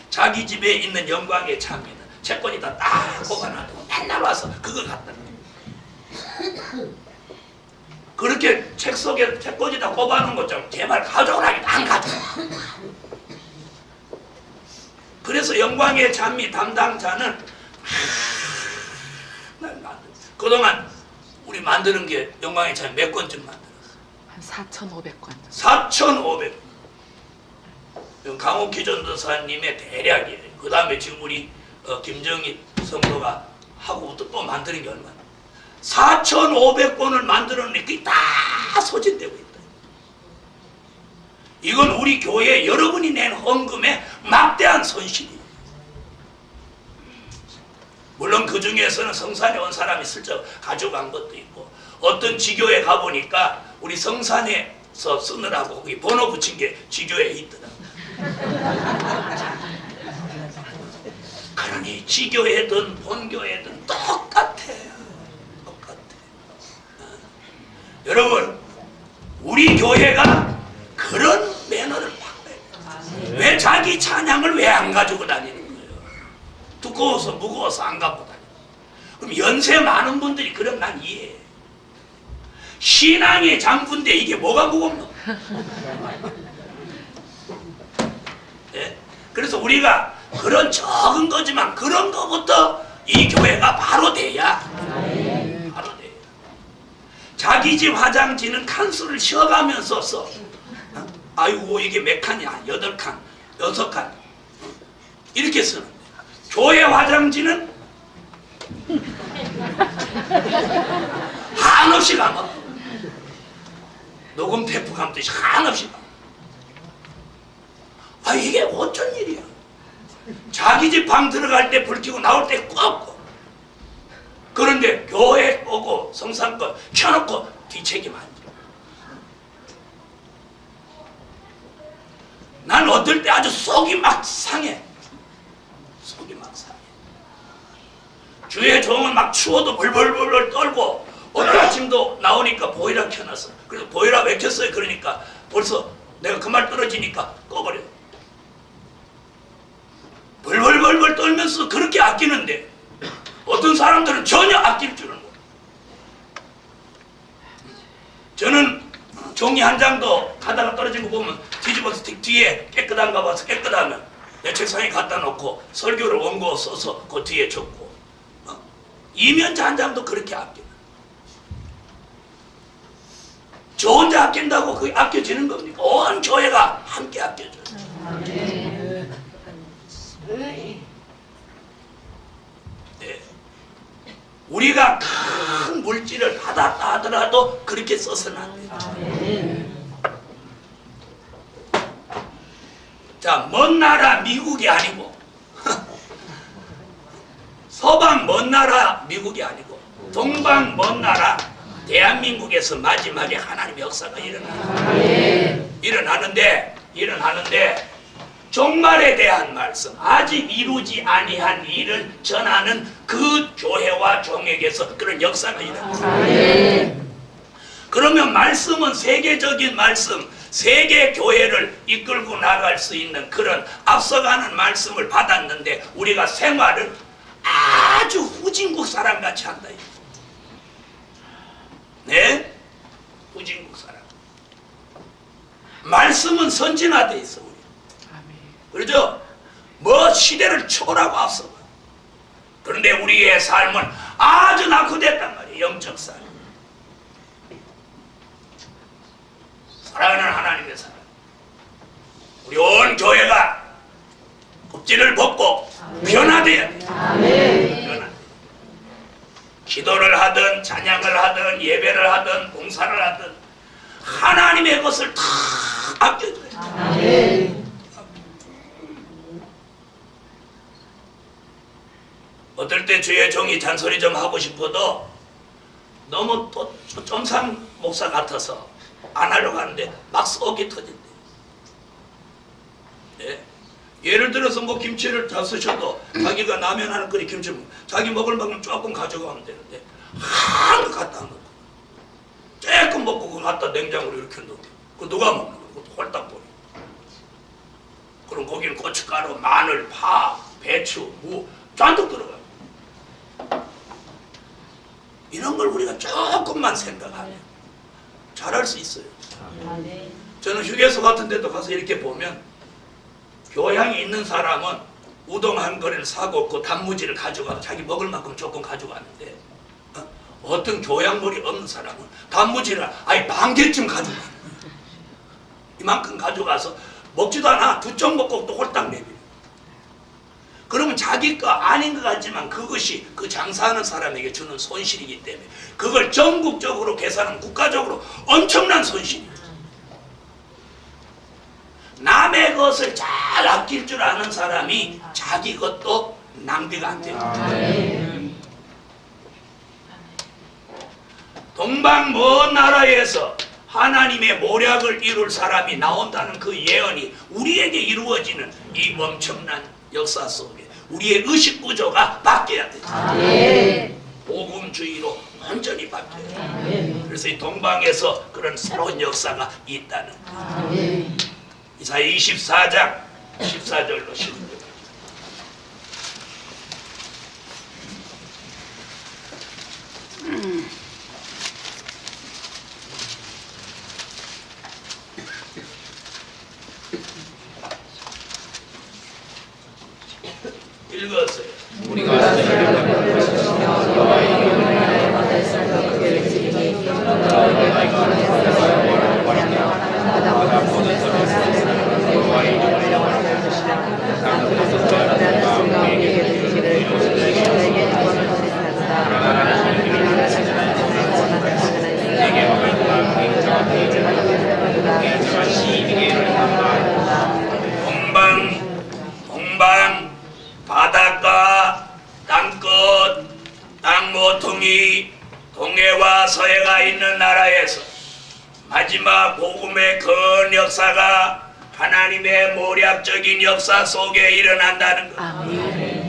자기 집에 있는 영광의 찬미는 채권에다 딱 꼽아놔두고 맨날 와서 그거 갖다 놔. 그렇게 책 속에 채권에다 꼽아놓은 것처럼 제발 가져오라니까 안 가져와. 그래서 영광의 찬미 담당자는 그동안 우리 만드는 게 영광의 찬미 몇 권쯤 만들었어? 한 4,500권. 4,500권. 강옥희 전도사님의 대략이에요. 그 다음에 지금 우리 김정희 성도가 하고부터 또 만드는 게 얼마나? 4,500권을 만들었는데 그게 다 소진되고 있다. 이건 우리 교회 여러분이 낸 헌금에 막대한 손실이에요. 물론 그 중에서는 성산에 온 사람이 슬쩍 가져간 것도 있고, 어떤 지교에 가보니까 우리 성산에서 쓰느라고 거기 번호 붙인 게 지교에 있더라고요. 그러니 지교회든 본교회든 똑같아요. 똑같아. 여러분, 우리 교회가 그런 매너를 바꿔야 돼요. 왜 자기 찬양을 왜 안 가지고 다니는 거예요? 두꺼워서 무거워서 안 갖고 다니는 거예요. 그럼 연세 많은 분들이 그럼 난 이해해. 신앙의 장부인데 이게 뭐가 무겁노? 네? 그래서 우리가 그런 적은 거지만 그런 거부터 이 교회가 바로 돼야 바로 돼요. 자기 집 화장지는 칸수를 쉬어가면서 써. 아이고 이게 몇 칸이야? 8칸, 6칸 이렇게 쓰는데 교회 화장지는 한없이 감아. 녹음 테이프 감듯이 한없이 감아. 아 이게 어쩐 일이야. 자기 집 방 들어갈 때 불 켜고 나올 때 껐고, 그런데 교회 오고 성산권 켜놓고 뒤책임 안 져. 난 어떨 때 아주 속이 막 상해. 속이 막 상해. 주의 종은 막 추워도 벌벌벌벌 떨고, 오늘 아침도 나오니까 보이라 켜놨어. 그래서 보이라 왜 켰어요? 그러니까 벌써 내가 그 말 떨어지니까 꺼버려. 벌벌벌벌 떨면서 그렇게 아끼는데 어떤 사람들은 전혀 아낄 줄은 몰라. 저는 종이 한 장도 가다가 떨어진 거 보면 뒤집어서 뒤에 깨끗한가 봐서 깨끗하면 내 책상에 갖다 놓고 설교를 원고 써서 그 뒤에 적고, 이면자 한 장도 그렇게 아껴. 저 혼자 아낀다고 그게 아껴지는 겁니까? 온 교회가 함께 아껴줘요. 네. 우리가 큰 물질을 받았다 하더라도 그렇게 써서는 안 돼요. 자, 먼 나라 미국이 아니고 서방 먼 나라 미국이 아니고 동방 먼 나라 대한민국에서 마지막에 하나님의 역사가 일어나는데 종말에 대한 말씀, 아직 이루지 아니한 일을 전하는 그 교회와 종에게서 그런 역사가 일어납니다. 그러면 말씀은 세계적인 말씀, 세계 교회를 이끌고 나갈 수 있는 그런 앞서가는 말씀을 받았는데 우리가 생활을 아주 후진국 사람같이 한다. 네? 후진국 사람. 말씀은 선진화되어 있어. 그렇죠? 뭐 시대를 초월하고 앞서가. 그런데 우리의 삶은 아주 낙후됐단 말이에요. 영적 삶. 사랑하는 하나님의 사람. 우리 온 교회가 억지를 벗고 변화돼야 돼. 변화. 기도를 하든 찬양을 하든 예배를 하든 봉사를 하든 하나님의 것을 다 아껴줘야 돼. 어떨 때 주의 종이 잔소리 좀 하고 싶어도 너무 또 점상 목사 같아서 안 하려고 하는데 막 썩이 터진대. 예? 예를 들어서 뭐 김치를 다 쓰셔도 자기가 라면 하나 끓이 김치 자기 먹을 만큼 조금 가져가면 되는데 한거 갖다 놓고 조금 먹고 그거 갖다 냉장고로 이렇게 놓고 그거 누가 먹는 거야? 그것도 홀딱 버려. 그럼 거기는 고춧가루, 마늘, 파, 배추, 무 잔뜩 들어가요. 이런 걸 우리가 조금만 생각하면 잘할 수 있어요. 저는 휴게소 같은 데도 가서 이렇게 보면 교양이 있는 사람은 우동 한 그릇을 사고 그 단무지를 가져가서 자기 먹을 만큼 조금 가져가는데 어떤 교양물이 없는 사람은 단무지를 아예 반 개쯤 가져가. 이만큼 가져가서 먹지도 않아. 두 쪽 먹고 또 홀딱 내버려. 그러면 자기 거 아닌 것 같지만 그것이 그 장사하는 사람에게 주는 손실이기 때문에 그걸 전국적으로 계산하면 국가적으로 엄청난 손실이에요. 남의 것을 잘 아낄 줄 아는 사람이 자기 것도 낭비가 안 돼요. 동방 먼 나라에서 하나님의 모략을 이룰 사람이 나온다는 그 예언이 우리에게 이루어지는 이 엄청난 역사 속에 우리의 의식 구조가 바뀌어야 되죠. 복음주의로 완전히 바뀌어야 돼요. 그래서 이 동방에서 그런 새로운 역사가 있다는 거예요. 이사야 24장 14절로 16절. 읽었어요. 우리가 동방 바닷가 땅끝 땅모퉁이 동해와 서해가 있는 나라에서 마지막 복음의 큰 역사가 하나님의 모략적인 역사 속에 일어난다는 것.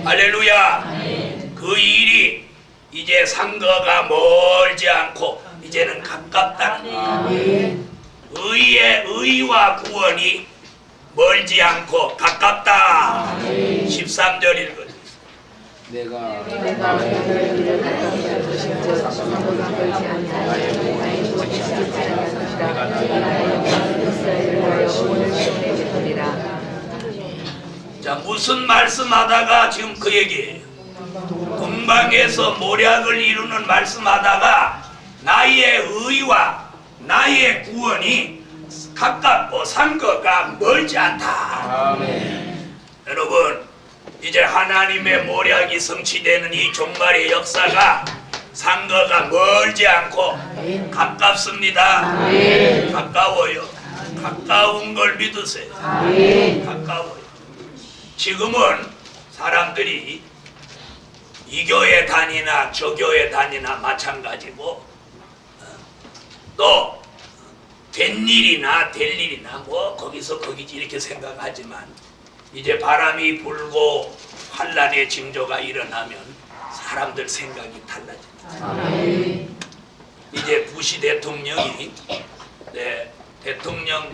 할렐루야. 그 일이 이제 상거가 멀지 않고 이제는 가깝다는 것. 의와 구원이 멀지 않고 가깝다. 13절 읽어주세요. 내가 자, 무슨 말씀하다가 지금 그 얘기예요. 동방에서 모략을 이루는 말씀하다가 나의 의와 나의 구원이 가깝고 상거가 멀지 않다. 아멘. 여러분, 이제 하나님의 모략이 성취되는 이 종말의 역사가 상거가 멀지 않고 가깝습니다. 가까워요. 가까운 걸 믿으세요. 가까워요. 지금은 사람들이 이 교회 다니나 저 교회 다니나 마찬가지고 또 된 일이나 될 일이나 뭐 거기서 거기지 이렇게 생각하지만 이제 바람이 불고 환란의 징조가 일어나면 사람들 생각이 달라집니다. 이제 부시 대통령이 대통령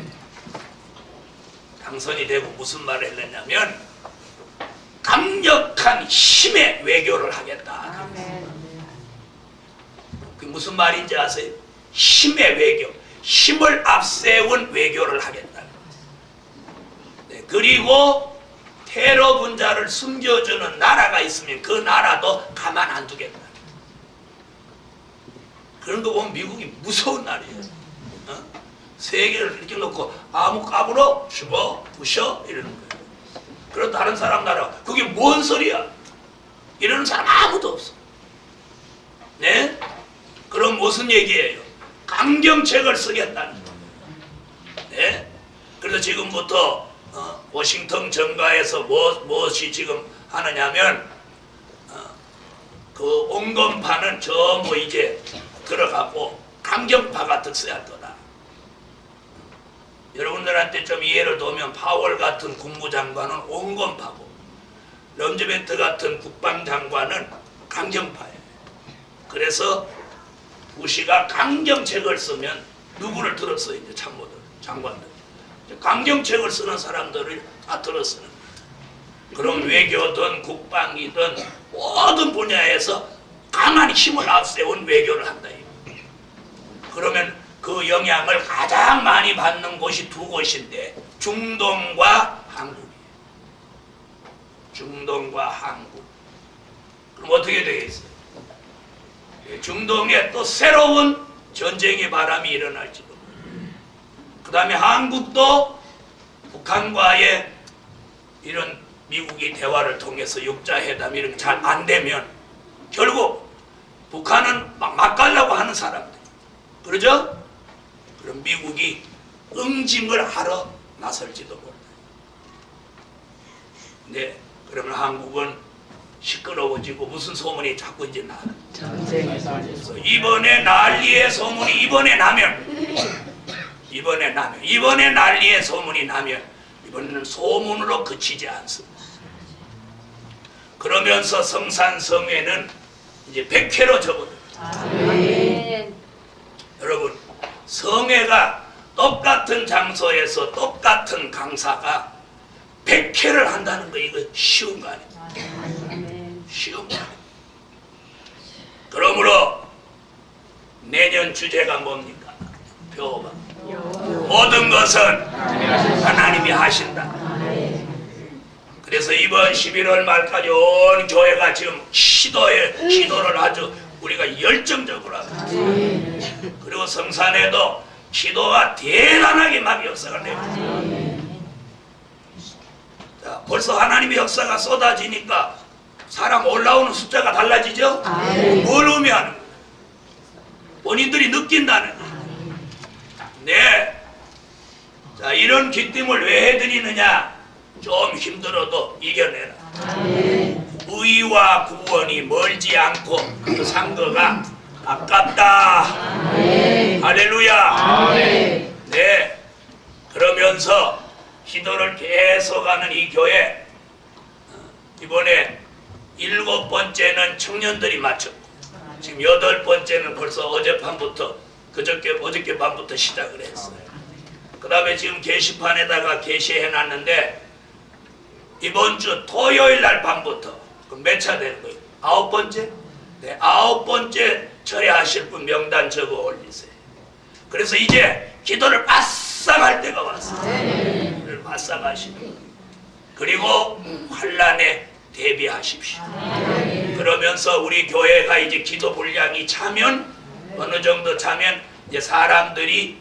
당선이 되고 무슨 말을 했느냐면 강력한 힘의 외교를 하겠다. 그게 무슨 말인지 아세요? 힘의 외교. 힘을 앞세운 외교를 하겠다. 그리고 테러 분자를 숨겨주는 나라가 있으면 그 나라도 가만 안 두겠다. 그런 거 보면 미국이 무서운 나라예요. 세계를 이렇게 놓고 아무 까불어? 죽어? 부셔? 이러는 거예요. 그런 다른 사람 나라 그게 뭔 소리야? 이러는 사람 아무도 없어. 네? 그럼 무슨 얘기예요? 강경책을 쓰겠다는 거. 네? 그래서 지금부터 워싱턴 정가에서 무엇이 지금 하느냐면 그 온건파는 전부 이제 들어가고 강경파가 득세할 거다. 여러분들한테 좀 이해를 도우면 파월 같은 국무장관은 온건파고 럼즈베트 같은 국방장관은 강경파예요. 그래서 부시가 강경책을 쓰면 누구를 들었어요? 이제 참모들, 장관들. 강경책을 쓰는 사람들을 다 들었어요. 그럼 외교든 국방이든 모든 분야에서 강한 힘을 앞세운 외교를 한다. 그러면 그 영향을 가장 많이 받는 곳이 두 곳인데 중동과 한국이에요. 중동과 한국. 그럼 어떻게 되겠어요? 중동에 또 새로운 전쟁의 바람이 일어날지도. 그 다음에 한국도 북한과의 이런 미국이 대화를 통해서 육자회담 이런 게 잘 안 되면 결국 북한은 막 가려고 하는 사람들. 그러죠? 그럼 미국이 응징을 하러 나설지도 몰라요. 네, 그러면 한국은 시끄러워지고 무슨 소문이 자꾸 이제 나. 전쟁에서 이번에 난리의 소문이 이번에 난리의 소문이 나면 이번에는 소문으로 그치지 않습니다. 그러면서 성산성회는 이제 100회로 접어듭니다. 여러분, 성회가 똑같은 장소에서 똑같은 강사가 100회를 한다는 거 이거 쉬운 거 아닙니까? 쉬운 거 아닙니까? 그러므로 내년 주제가 뭡니까? 배워봐. 모든 것은 하나님이 하신다. 그래서 이번 11월 말까지 온 교회가 지금 기도를 아주 우리가 열정적으로 하고 그리고 성산에도 기도가 대단하게 막 역사가 되고 자, 벌써 하나님의 역사가 쏟아지니까 사람 올라오는 숫자가 달라지죠? 뭘 의미하는 거예요? 본인들이 느낀다는 거예요. 네. 자, 이런 기쁨을 왜 해드리느냐? 좀 힘들어도 이겨내라. 의와 구원이 멀지 않고 그 상거가 아깝다. 할렐루야. 네. 그러면서 기도를 계속하는 이 교회 이번에 7번째는 청년들이 마쳤고 지금 8번째는 벌써 어젯밤부터 어저께 밤부터 시작을 했어요. 그 다음에 지금 게시판에다가 게시해놨는데 이번 주 토요일 날 밤부터 몇 차 되는 거예요? 9번째? 네, 9번째 철회하실 분 명단 적어 올리세요. 그래서 이제 기도를 바싹 할 때가 왔어요. 기도를 바싹 하시고 그리고 환란에 대비하십시오. 그러면서 우리 교회가 이제 기도 분량이 차면 어느 정도 차면 이제 사람들이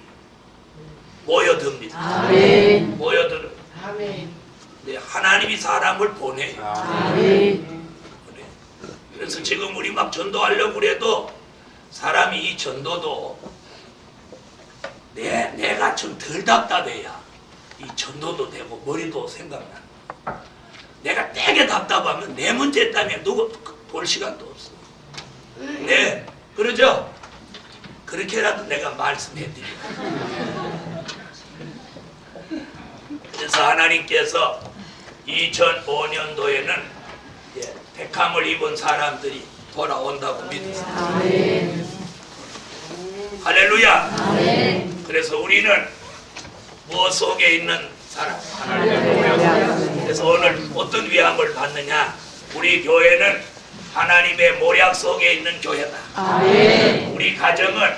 모여듭니다. 모여들어. 네, 하나님이 사람을 보내요. 그래서 지금 우리 막 전도하려고 그래도 사람이 이 전도도 내가 좀 덜 답답해야 이 전도도 되고 머리도 생각나. 내가 되게 답답하면 내 문제 때문에 누구 볼 시간도 없어. 네, 그러죠? 그렇게라도 내가 말씀해드립니다. 그래서 하나님께서 2005년도에는 택함을 입은 사람들이 돌아온다고 믿으세요. 할렐루야. 그래서 우리는 무엇 속에 있는 사람? 그래서 오늘 어떤 위함을 받느냐? 우리 교회는 하나님의 모략 속에 있는 교회다. 우리 가정은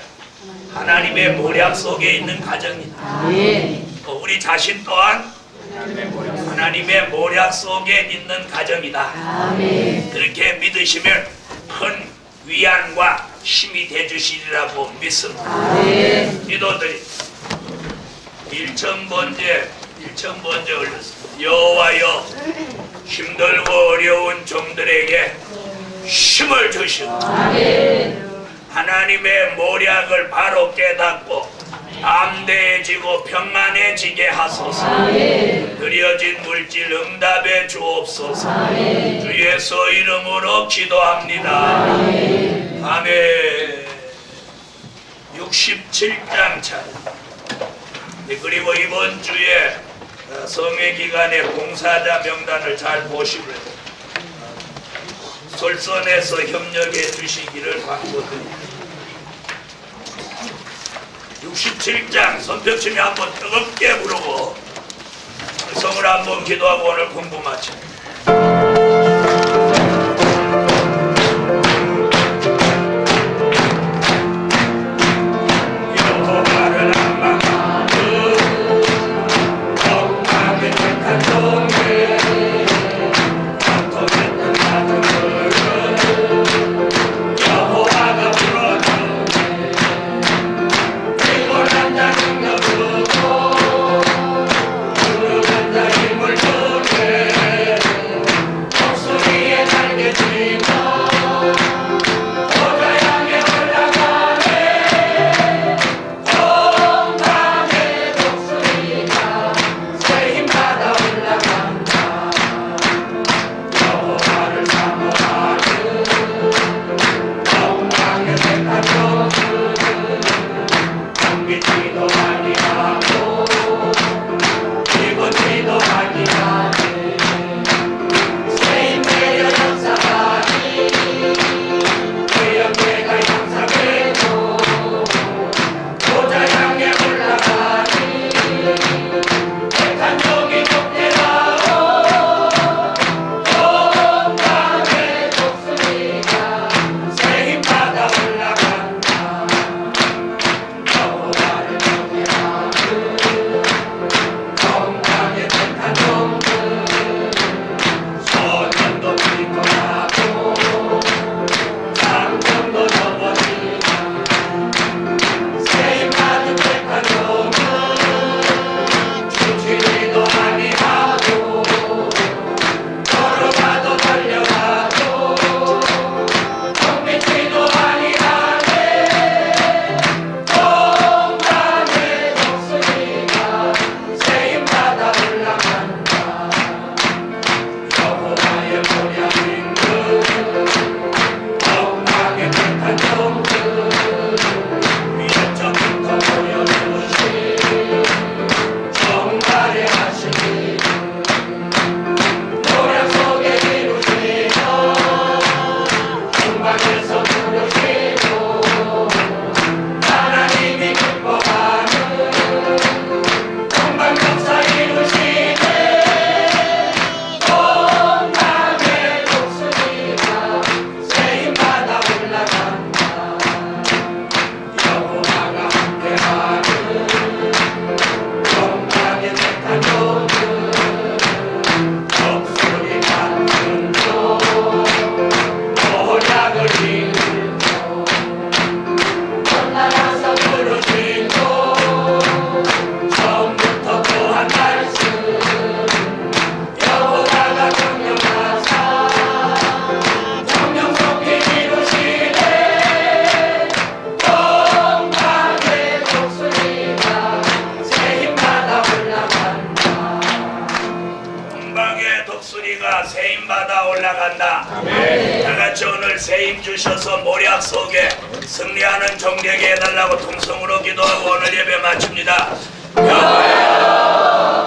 하나님의 모략 속에 있는 가정이다. 우리 자신 또한 하나님의 모략 속에 있는 가정이다. 그렇게 믿으시면 큰 위안과 힘이 되주시리라고 믿습니다. 기도드립니다. 1,000번째 올렸습니다. 여호와여, 힘들고 어려운 종들에게 힘을 주시고 하나님의 모략을 바로 깨닫고 담대해지고 평안해지게 하소서. 드려진 물질 응답해 주옵소서. 주 예수 이름으로 기도합니다. 아멘. 67장 차. 그리고 이번 주에 성회 기간에 봉사자 명단을 잘 보시고요. 솔선해서 협력해 주시기를 바라옵니다. 67장 손뼉치며 한번 뜨겁게 부르고 성을 한번 기도하고 오늘 공부 마칩니다. 세임받아 올라간다. 다같이 오늘 세임 주셔서 모략 속에 승리하는 종되게 해달라고 통성으로 기도하고 오늘 예배 마칩니다. 여호와여